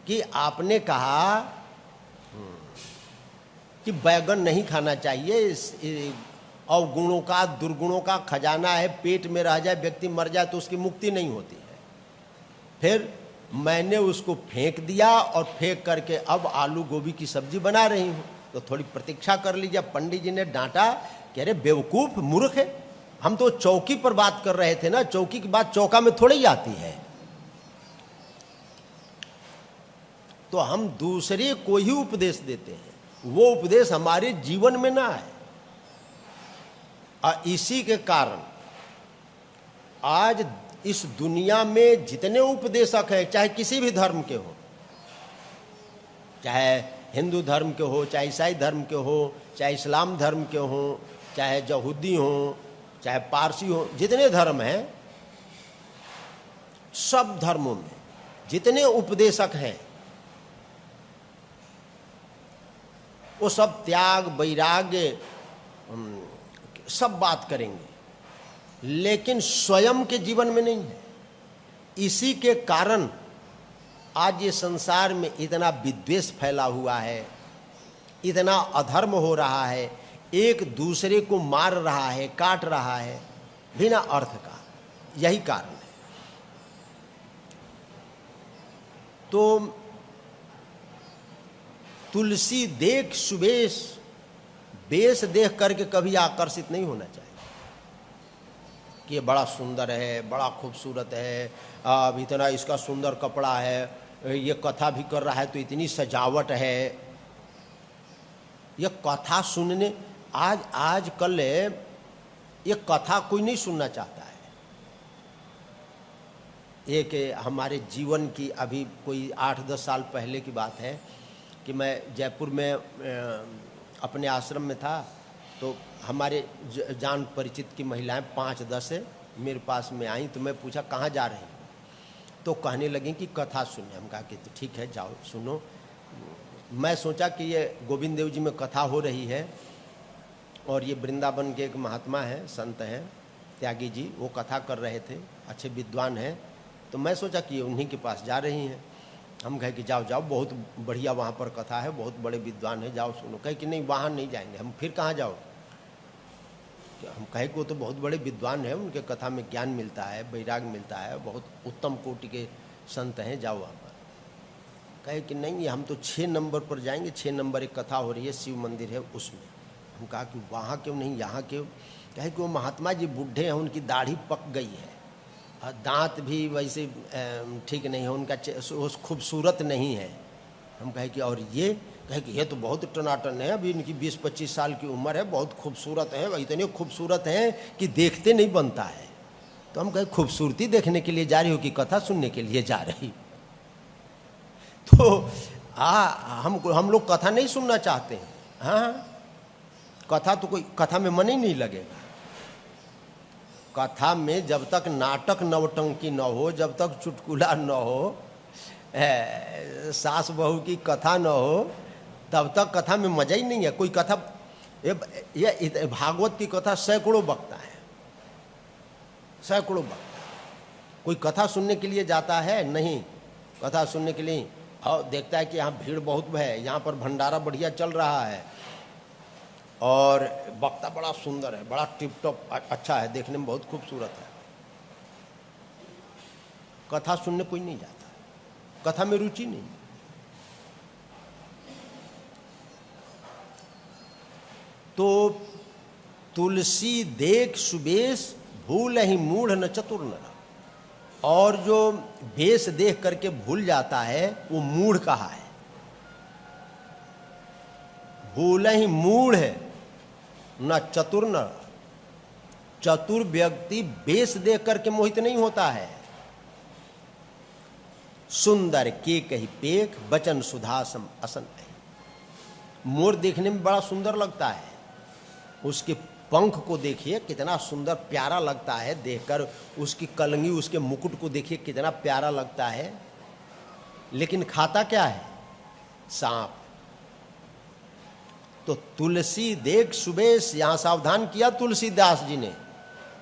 S2: कि आपने कहा कि बैगन नहीं खाना चाहिए, और गुणों का दुर्गुणों का खजाना है, पेट में रह जाए, व्यक्ति मर जाए तो उसकी मुक्ति नहीं होती है। फिर मैंने उसको फेंक दिया, और फेंक करके अब आलू गोभी की सब्जी बना रही हूँ। तो थोड़ी प्रतीक्षा कर लीजिए। पंडित जी ने डांटा कि अरे बेवकूफ़, मूर्ख है, हम तो चौकी पर बात कर रहे थे ना। चौकी की बात चौका में थोड़ी ही आती है। तो हम दूसरे को ही उपदेश देते हैं, वो उपदेश हमारे जीवन में ना आए। और इसी के कारण आज इस दुनिया में जितने उपदेशक हैं, चाहे किसी भी धर्म के हो, चाहे हिंदू धर्म के हो, चाहे ईसाई धर्म के हो, चाहे इस्लाम धर्म के हो, चाहे यहूदी हो, चाहे पारसी हो, जितने धर्म हैं, सब धर्मों में जितने उपदेशक हैं वो सब त्याग वैराग्य सब बात करेंगे, लेकिन स्वयं के जीवन में नहीं है। इसी के कारण आज ये संसार में इतना विद्वेष फैला हुआ है, इतना अधर्म हो रहा है, एक दूसरे को मार रहा है, काट रहा है बिना अर्थ का। यही कारण है। तो तुलसी देख सुबेश, बेश देख करके कभी आकर्षित नहीं होना चाहिए कि ये बड़ा सुंदर है, बड़ा खूबसूरत है, अब इतना इसका सुंदर कपड़ा है, ये कथा भी कर रहा है तो इतनी सजावट है। ये कथा सुनने आज कल ये कथा कोई नहीं सुनना चाहता है। एक हमारे जीवन की अभी कोई 8-10 साल पहले की बात है कि मैं जयपुर में अपने आश्रम में था, तो हमारे जान परिचित की महिलाएं 5-10 मेरे पास में आई। तो मैं पूछा कहाँ जा रही हो, तो कहने लगी कि कथा सुनने। हम कहा कि तो ठीक है जाओ सुनो। मैं सोचा कि ये गोविंद देव जी में कथा हो रही है और ये वृंदावन के एक महात्मा हैं, संत हैं त्यागी जी, वो कथा कर रहे थे, अच्छे विद्वान हैं। तो मैं सोचा कि ये उन्हीं के पास जा रही हैं। हम कहे कि जाओ जाओ, बहुत बढ़िया वहाँ पर कथा है, बहुत बड़े विद्वान है, जाओ सुनो। कहे कि नहीं वहाँ नहीं जाएंगे। हम फिर कहाँ जाओ? हम कहे कि वो तो बहुत बड़े विद्वान हैं, उनके कथा में ज्ञान मिलता है, वैराग मिलता है, बहुत उत्तम कोटि के संत हैं, जाओ वहाँ पर। कहे कि नहीं हम तो 6 नंबर पर जाएंगे, 6 नंबर एक कथा हो रही है, शिव मंदिर है उसमें। हम कहा कि वहाँ क्यों नहीं, यहाँ क्यों? कहे कि वो महात्मा जी बूढ़े हैं, उनकी दाढ़ी पक गई है, दांत भी वैसे ठीक नहीं है, उनका खूबसूरत नहीं है। हम कहे कि और ये? कहे कि ये तो बहुत टनाटन है, अभी इनकी 20-25 साल की उम्र है, बहुत खूबसूरत है, इतने खूबसूरत हैं कि देखते नहीं बनता है। तो हम कहे खूबसूरती देखने के लिए जा रही हो कि कथा सुनने के लिए जा रही? तो हम लोग कथा नहीं सुनना चाहते हैं। हाँ, कथा तो कोई, कथा में मन ही नहीं लगेगा। कथा में जब तक नाटक नवटंकी न हो, जब तक चुटकुला न हो, सास बहू की कथा न हो, तब तक कथा में मजा ही नहीं है। कोई कथा, ये भागवत की कथा सैकड़ों बकता है, सैकड़ों बकता। कोई कथा सुनने के लिए जाता है? नहीं। कथा सुनने के लिए और देखता है कि यहाँ भीड़ बहुत है, यहाँ पर भंडारा बढ़िया चल रहा है और वक्ता बड़ा सुंदर है, बड़ा टिप टॉप अच्छा है, देखने में बहुत खूबसूरत है। कथा सुनने कोई नहीं जाता, कथा में रुचि नहीं। तो तुलसी देख सुबेश, भूल ही मूढ़ न चतुर न। और जो बेश देख करके भूल जाता है वो मूढ़ कहा है। भूल ही मूढ़ है न चतुर न। चतुर व्यक्ति बेश देख करके मोहित नहीं होता है। सुंदर के कही पेख, बचन सुधासम असन। मोर देखने में बड़ा सुंदर लगता है, उसके पंख को देखिए कितना सुंदर प्यारा लगता है देखकर, उसकी कलंगी, उसके मुकुट को देखिए कितना प्यारा लगता है। लेकिन खाता क्या है? सांप। तो तुलसी देख सुबेश, यहां सावधान किया तुलसीदास जी ने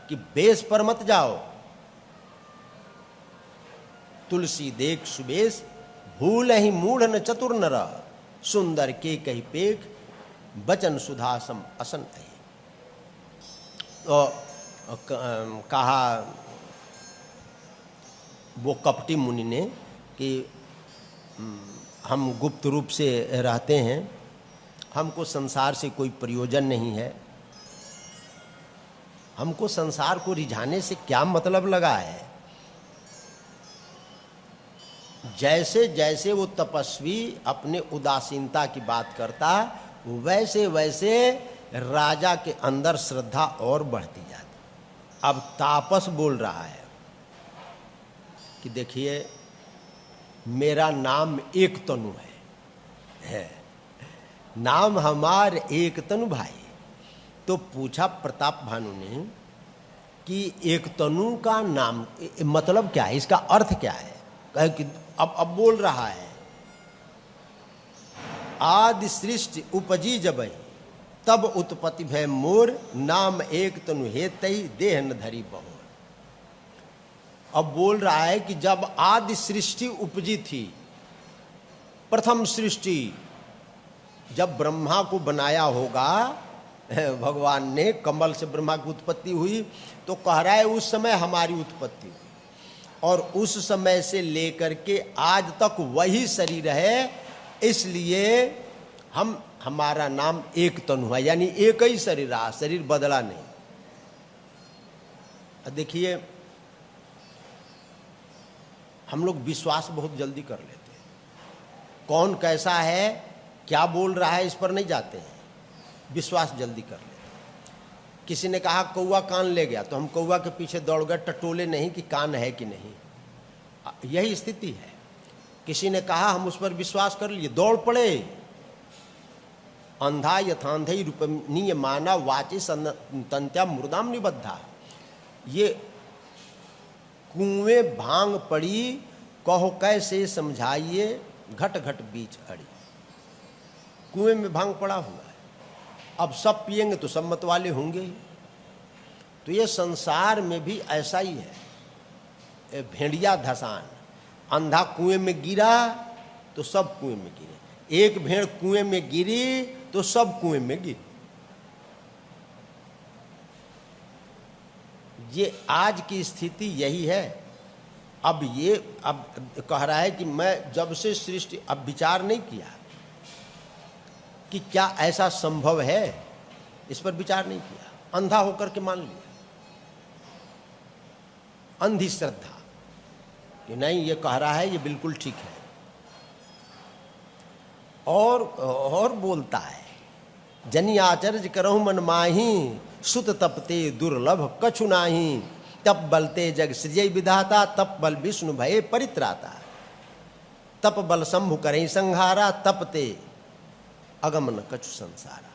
S2: कि बेश पर मत जाओ। तुलसी देख सुबेश, भूल ही मूढ़ न चतुर न रह। सुंदर के कही पेख, बचन सुधासम असन। तो कहा वो कपटी मुनि ने कि हम गुप्त रूप से रहते हैं, हमको संसार से कोई प्रयोजन नहीं है, हमको संसार को रिझाने से क्या मतलब लगा है। जैसे जैसे वो तपस्वी अपने उदासीनता की बात करता, वैसे वैसे राजा के अंदर श्रद्धा और बढ़ती जाती। अब तापस बोल रहा है कि देखिए मेरा नाम एक तनु है, नाम हमार एक तनु भाई। तो पूछा प्रताप भानु ने कि एक तनु का नाम मतलब क्या है, इसका अर्थ क्या है। कहे कि अब बोल रहा है, आदि सृष्टि उपजी जबहि तब उत्पत्ति भय मोर, नाम एक तनु हेतहि देह न धरी बहुर। अब बोल रहा है कि जब आदि सृष्टि उपजी थी, प्रथम सृष्टि जब ब्रह्मा को बनाया होगा, भगवान ने कमल से ब्रह्मा की उत्पत्ति हुई, तो कह रहा है उस समय हमारी उत्पत्ति हुई और उस समय से लेकर के आज तक वही शरीर है, इसलिए हमारा नाम एक तनु है, यानी एक ही शरीर रहा, शरीर बदला नहीं। देखिए हम लोग विश्वास बहुत जल्दी कर लेते हैं, कौन कैसा है क्या बोल रहा है इस पर नहीं जाते हैं, विश्वास जल्दी कर लेते हैं। किसी ने कहा कौवा कान ले गया तो हम कौवा के पीछे दौड़ गए, टटोले नहीं कि कान है कि नहीं। यही स्थिति है। किसी ने कहा हम उस पर विश्वास कर लिए, दौड़ पड़े। अंधा यथांधई रूपनीय माना वाची तंत्या मुर्दाम निबद्धा। ये कुएं भांग पड़ी, कहो कैसे समझाइए घट घट बीच अड़ी। कुएं में भांग पड़ा हुआ है, अब सब पिएंगे तो सब मत वाले होंगे ही। तो ये संसार में भी ऐसा ही है, भेड़िया धसान। अंधा कुएं में गिरा तो सब कुएं में गिरे, एक भेड़ कुएं में गिरी तो सब कुएं में गिरी। ये आज की स्थिति यही है। अब कह रहा है कि मैं जब से सृष्टि, अब विचार नहीं किया कि क्या ऐसा संभव है, इस पर विचार नहीं किया, अंधा होकर के मान लिया, अंधी श्रद्धा कि नहीं ये कह रहा है ये बिल्कुल ठीक है। और बोलता है, जनि आचर्य करहु मन माही, सुत तपते दुर्लभ कछु नाही। तप बलते जग सृजय विधाता, तप बल विष्णु भये परित्राता। तप बल शंभु करहि संहारा, तपते अगमन कछु संसारा।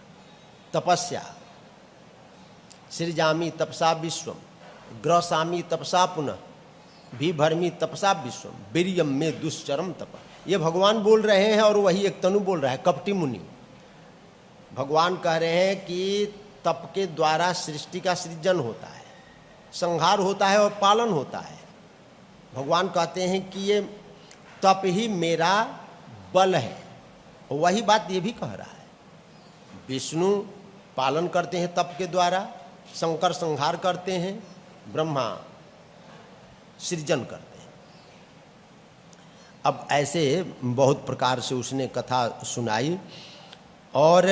S2: तपस्या सृजामि तपसा विश्वम, ग्रसामि तपसा पुनः, भीभर्मी तपसा विश्वम, वीर्यम में दुश्चरम तप। ये भगवान बोल रहे हैं और वही एक तनु बोल रहा है, कपटी मुनि। भगवान कह रहे हैं कि तप के द्वारा सृष्टि का सृजन होता है, संहार होता है और पालन होता है। भगवान कहते हैं कि ये तप ही मेरा बल है। वही बात ये भी कह रहा है, विष्णु पालन करते हैं तप के द्वारा, शंकर संहार करते हैं, ब्रह्मा सृजन करते हैं। अब ऐसे बहुत प्रकार से उसने कथा सुनाई और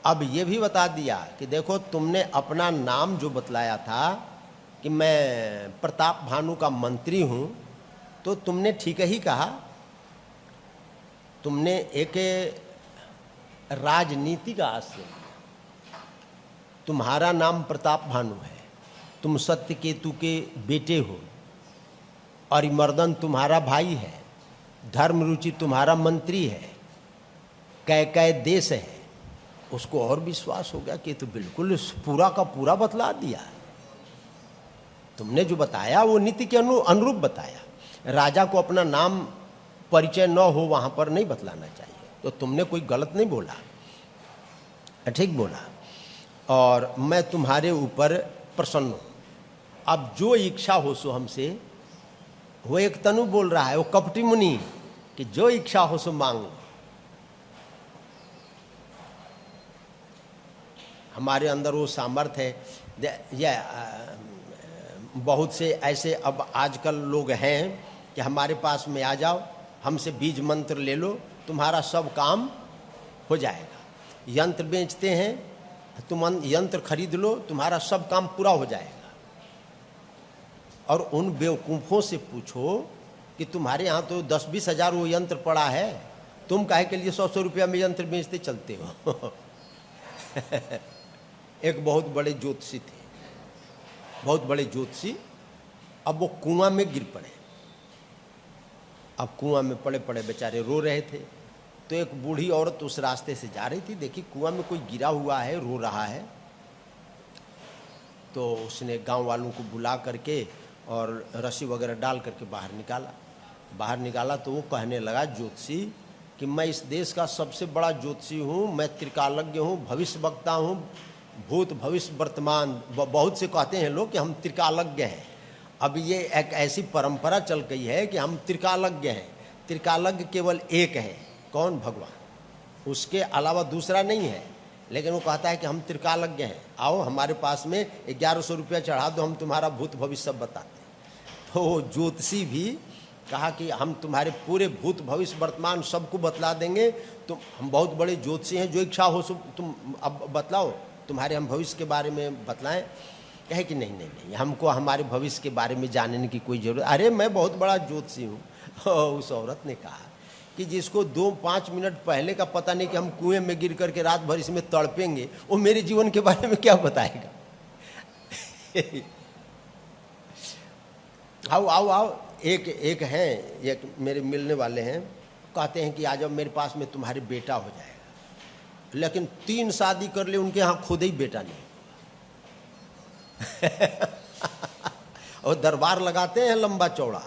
S2: अब ये भी बता दिया कि देखो तुमने अपना नाम जो बतलाया था कि मैं प्रताप भानु का मंत्री हूँ, तो तुमने ठीक ही कहा। तुमने एक राजनीति का आश्रय लिया। तुम्हारा नाम प्रताप भानु है, तुम सत्यकेतु के बेटे हो, अरिमर्दन तुम्हारा भाई है, धर्मरुचि तुम्हारा मंत्री है, कै देश है। उसको और विश्वास हो गया कि तो बिल्कुल पूरा का पूरा बतला दिया। तुमने जो बताया वो नीति के अनुरूप बताया। राजा को अपना नाम परिचय न हो वहां पर नहीं बतलाना चाहिए, तो तुमने कोई गलत नहीं बोला, ठीक बोला। और मैं तुम्हारे ऊपर प्रसन्न हूं। अब जो इच्छा हो सो हमसे, वो एक तनु बोल रहा है, वो कपटी मुनि, कि जो इच्छा हो सो मांगो। हमारे अंदर वो सामर्थ्य है। या बहुत से ऐसे अब आजकल लोग हैं कि हमारे पास में आ जाओ, हमसे बीज मंत्र ले लो, तुम्हारा सब काम हो जाएगा। यंत्र बेचते हैं, तुम यंत्र खरीद लो, तुम्हारा सब काम पूरा हो जाएगा। और उन बेवकूफ़ों से पूछो कि तुम्हारे यहाँ तो 10-20 हज़ार वो यंत्र पड़ा है, तुम काहे के लिए 100-100 रुपया में यंत्र बेचते चलते हो। एक बहुत बड़े ज्योतिषी थे, बहुत बड़े ज्योतिषी। अब वो कुआं में गिर पड़े। अब कुआं में पड़े पड़े बेचारे रो रहे थे। तो एक बूढ़ी औरत उस रास्ते से जा रही थी, देखी कुआं में कोई गिरा हुआ है, रो रहा है। तो उसने गांव वालों को बुला करके और रस्सी वगैरह डाल करके बाहर निकाला तो वो कहने लगा ज्योतिषी कि मैं इस देश का सबसे बड़ा ज्योतिषी हूँ, मैं त्रिकालज्ञ हूँ, भविष्य वक्ता हूँ, भूत भविष्य वर्तमान। बहुत से कहते हैं लोग कि हम त्रिकालज्ञ हैं। अब ये एक ऐसी परंपरा चल गई है कि हम त्रिकालज्ञ हैं। त्रिकालज्ञ केवल एक है, कौन? भगवान, उसके अलावा दूसरा नहीं है। लेकिन वो कहता है कि हम त्रिकालज्ञ हैं, आओ हमारे पास में 1100 रुपया चढ़ा दो, हम तुम्हारा भूत भविष्य सब बताते हैं। तो ज्योतिषी भी कहा कि हम तुम्हारे पूरे भूत भविष्य वर्तमान सबको बतला देंगे, तुम हम बहुत बड़े ज्योतिषी हैं, जो इच्छा हो सब तुम अब बतलाओ, तुम्हारे हम भविष्य के बारे में बतलाएं। कहे कि नहीं नहीं नहीं, हमको हमारे भविष्य के बारे में जानने की कोई जरूरत। अरे मैं बहुत बड़ा ज्योतिषी हूँ। उस औरत ने कहा कि जिसको 2-5 मिनट पहले का पता नहीं कि हम कुएं में गिर करके रात भर इसमें तड़पेंगे, वो मेरे जीवन के बारे में क्या बताएगा? आओ आओ आओ, एक हैं, एक मेरे मिलने वाले हैं, कहते हैं कि आ जाओ मेरे पास में, तुम्हारे बेटा हो जाएगा। लेकिन 3 शादी कर ले, उनके यहाँ खुद ही बेटा नहीं। और दरबार लगाते हैं लंबा चौड़ा,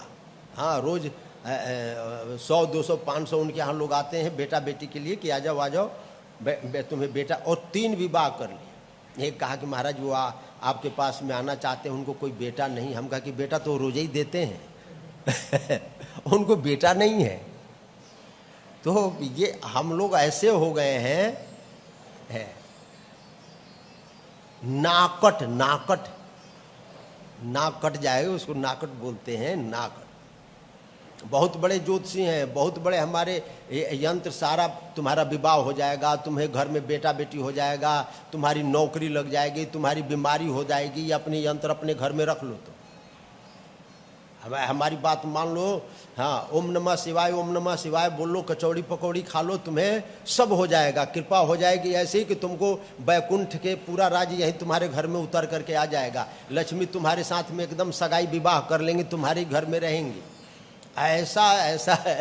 S2: हाँ, रोज 100, 200, 500 उनके यहाँ लोग आते हैं बेटा बेटी के लिए कि आ जाओ तुम्हें बेटा। और 3 विवाह कर लिए। एक कहा कि महाराज वो आपके पास में आना चाहते हैं, उनको कोई बेटा नहीं। हम कहा कि बेटा तो रोजे ही देते हैं। उनको बेटा नहीं है। तो ये हम लोग ऐसे हो गए हैं, नाकट नाक कट जाएगा, उसको नाकट बोलते हैं, नाकट। बहुत बड़े ज्योतिषी हैं, बहुत बड़े हमारे यंत्र, सारा तुम्हारा विवाह हो जाएगा, तुम्हें घर में बेटा बेटी हो जाएगा, तुम्हारी नौकरी लग जाएगी, तुम्हारी बीमारी हो जाएगी, अपने यंत्र अपने घर में रख लो। तो हमारी बात मान लो, हाँ, ओम नमः शिवाय बोल लो, कचौड़ी पकौड़ी खा लो, तुम्हें सब हो जाएगा, कृपा हो जाएगी ऐसे ही कि तुमको वैकुंठ के पूरा राज्य यहीं तुम्हारे घर में उतर करके आ जाएगा। लक्ष्मी तुम्हारे साथ में एकदम सगाई विवाह कर लेंगे, तुम्हारे घर में रहेंगी। ऐसा है।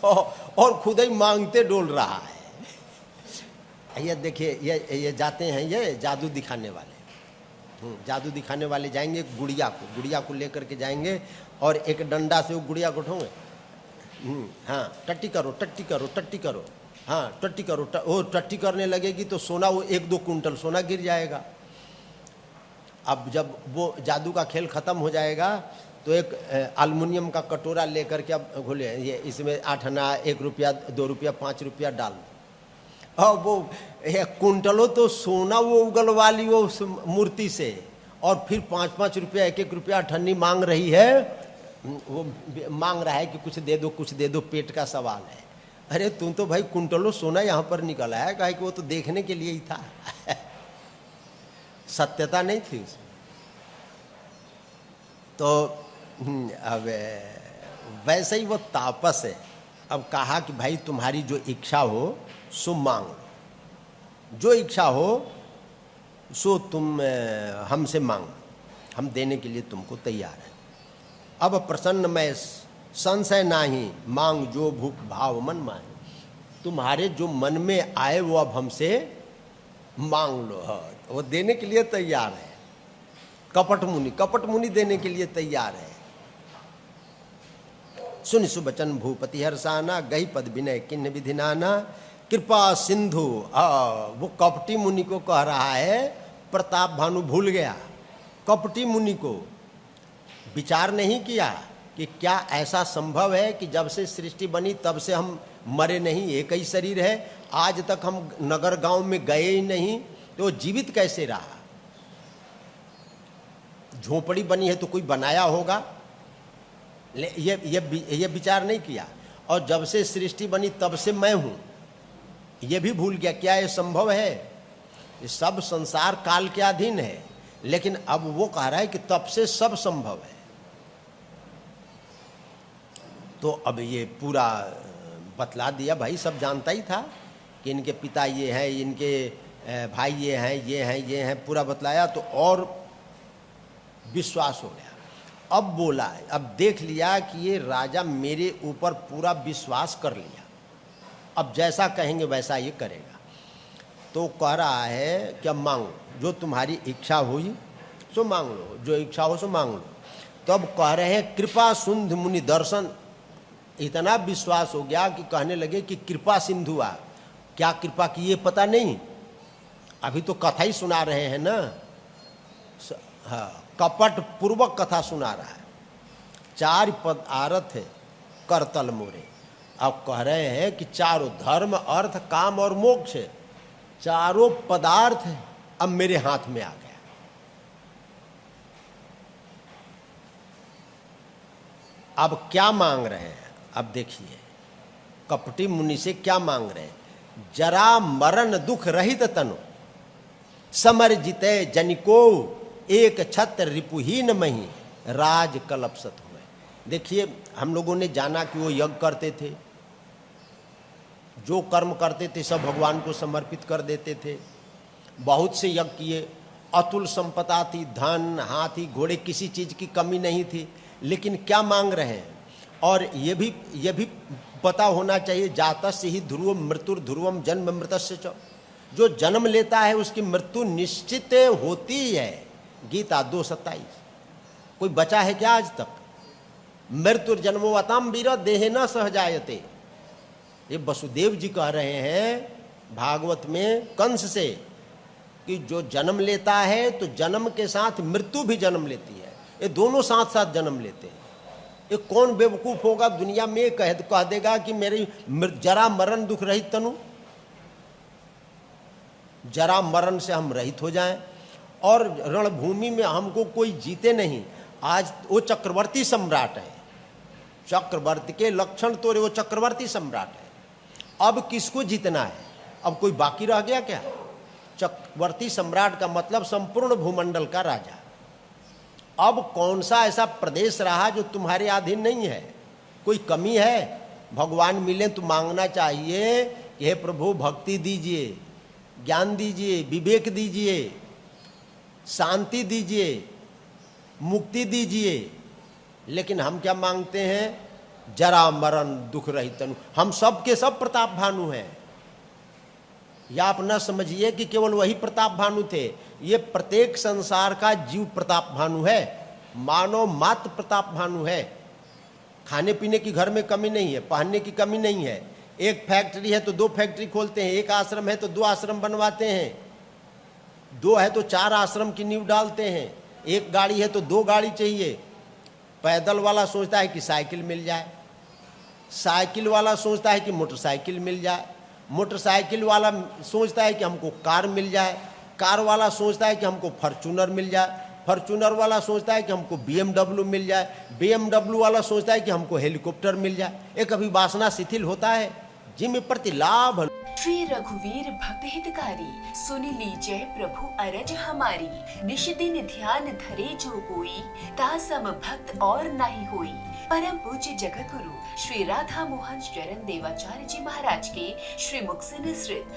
S2: और खुद ही मांगते डोल रहा है। ये देखिए, ये जाते हैं, ये जादू दिखाने वाले, जादू दिखाने वाले जाएंगे गुड़िया को लेकर के जाएंगे और एक डंडा से वो गुड़िया को उठाओगे, हाँ, टट्टी करो, हाँ, टट्टी करो। वो टट्टी करने लगेगी तो सोना, वो 1-2 कुंटल सोना गिर जाएगा। अब जब वो जादू का खेल खत्म हो जाएगा तो एक एल्युमिनियम का कटोरा लेकर के, अब घोले, ये इसमें 8 आना, 1 रुपया, 2 रुपया, 5 रुपया डाल दो। और वो कुंटलों तो सोना वो उगलवा ली वो उस मूर्ति से, और फिर 5-5 रुपया, 1-1 रुपया अठन्नी मांग रही है। वो मांग रहा है कि कुछ दे दो, पेट का सवाल है। अरे तुम तो भाई कुंटलों सोना यहाँ पर निकला है, कहा कि वो तो देखने के लिए ही था। सत्यता नहीं थी उसमें। तो अब वैसे ही वो तापस है। अब कहा कि भाई तुम्हारी जो इच्छा हो सो मांग लो, जो इच्छा हो सो तुम हमसे मांग, हम देने के लिए तुमको तैयार है। अब प्रसन्न मैं संशय नाही, मांग जो भूख भाव मन माने। तुम्हारे जो मन में आए वो अब हमसे मांग लो। वो देने के लिए तैयार है। कपट मुनि देने के लिए तैयार है। सुनि सुबचन भूपति हर्षाना, गई पद विनय किन्न विधि नाना, कृपा सिंधु। वो कपटी मुनि को कह रहा है। प्रताप भानु भूल गया, कपटी मुनि को विचार नहीं किया कि क्या ऐसा संभव है कि जब से सृष्टि बनी तब से हम मरे नहीं, एक ही शरीर है, आज तक हम नगर गांव में गए ही नहीं, तो जीवित कैसे रहा? झोपड़ी बनी है तो कोई बनाया होगा, ये विचार नहीं किया। और जब से सृष्टि बनी तब से मैं हूं, ये भी भूल गया। क्या ये संभव है? ये सब संसार काल के अधीन है, लेकिन अब वो कह रहा है कि तब से सब संभव है। तो अब ये पूरा बतला दिया। भाई सब जानता ही था कि इनके पिता ये हैं, इनके भाई ये हैं, पूरा बतलाया तो और विश्वास हो गया। अब बोला, अब देख लिया कि ये राजा मेरे ऊपर पूरा विश्वास कर लिया, अब जैसा कहेंगे वैसा ये करेगा। तो कह रहा है क्या मांगो, जो तुम्हारी इच्छा हुई सो मांग लो, जो इच्छा हो सो मांग लो। तो अब कह रहे हैं कृपा सिंधु मुनि दर्शन। इतना विश्वास हो गया कि कहने लगे कि कृपा सिंधु आ। क्या कृपा की ये पता नहीं, अभी तो कथा ही सुना रहे हैं ना। हाँ, कपट पूर्वक कथा सुना रहा है। 4 पद आरत है करतल मोरे। अब कह रहे हैं कि चारों धर्म अर्थ काम और मोक्ष, चारों पदार्थ अब मेरे हाथ में आ गया। अब क्या मांग रहे हैं? अब देखिए कपटी मुनि से क्या मांग रहे हैं। जरा मरण दुख रहित तनु समर जिते जनिको एक छत्र रिपुहीन मही राज कलपसत हुए। देखिए हम लोगों ने जाना कि वो यज्ञ करते थे, जो कर्म करते थे सब भगवान को समर्पित कर देते थे। बहुत से यज्ञ किए, अतुल संपदा थी, धन हाथी घोड़े किसी चीज की कमी नहीं थी। लेकिन क्या मांग रहे हैं? और ये भी पता होना चाहिए, जातस्य ही ध्रुवम मृत्युर ध्रुवम जन्म मृतस्य च। जो जन्म लेता है उसकी मृत्यु निश्चित होती है। गीता 2:27। कोई बचा है क्या आज तक? मृत्युर जन्मो अतम वीर देहे न सहजायते। ये वसुदेव जी कह रहे हैं भागवत में कंस से कि जो जन्म लेता है तो जन्म के साथ मृत्यु भी जन्म लेती है। ये दोनों साथ साथ जन्म लेते हैं। ये कौन बेवकूफ होगा दुनिया में कह देगा कि मेरी जरा मरण दुख रहित तनु, जरा मरण से हम रहित हो जाएं और रणभूमि में हमको कोई जीते नहीं। आज वो चक्रवर्ती सम्राट है, चक्रवर्ती के लक्षण तो वो चक्रवर्ती सम्राट है। अब किसको जीतना है? अब कोई बाकी रह गया क्या? चक्रवर्ती सम्राट का मतलब संपूर्ण भूमंडल का राजा। अब कौन सा ऐसा प्रदेश रहा जो तुम्हारे अधीन नहीं है? कोई कमी है? भगवान मिले तो मांगना चाहिए कि हे प्रभु भक्ति दीजिए, ज्ञान दीजिए, विवेक दीजिए, शांति दीजिए, मुक्ति दीजिए। लेकिन हम क्या मांगते हैं? जरा मरण दुख रहित तनु। हम सब के सब प्रताप भानु हैं। या आप न समझिए कि केवल वही प्रताप भानु थे। ये प्रत्येक संसार का जीव प्रताप भानु है, मानव मात्र प्रताप भानु है। खाने पीने की घर में कमी नहीं है, पहनने की कमी नहीं है। एक फैक्ट्री है तो 2 फैक्ट्री खोलते हैं, एक आश्रम है तो 2 आश्रम बनवाते हैं, 2 है तो 4 आश्रम की नींव डालते हैं, एक गाड़ी है तो 2 गाड़ी चाहिए। पैदल वाला सोचता है कि साइकिल मिल जाए, साइकिल वाला सोचता है कि मोटरसाइकिल मिल जाए, मोटरसाइकिल वाला सोचता है कि हमको कार मिल जाए, कार वाला सोचता है कि हमको फॉर्च्यूनर मिल जाए, फॉर्च्यूनर वाला सोचता है कि हमको BMW मिल जाए, BMW वाला सोचता है कि हमको हेलीकॉप्टर मिल जाए। ये कभी वासना शिथिल होता है? जिम प्रति लाभ।
S1: श्री रघुवीर भक्त हितकारी, सुनि लीजय प्रभु अरज हमारी। निश दिन ध्यान धरे जो कोई, तासम भक्त और नहीं होई। परम पूज्य जगत गुरु श्री राधा मोहन चरण देवाचार्य जी महाराज के श्री मुख से निसृत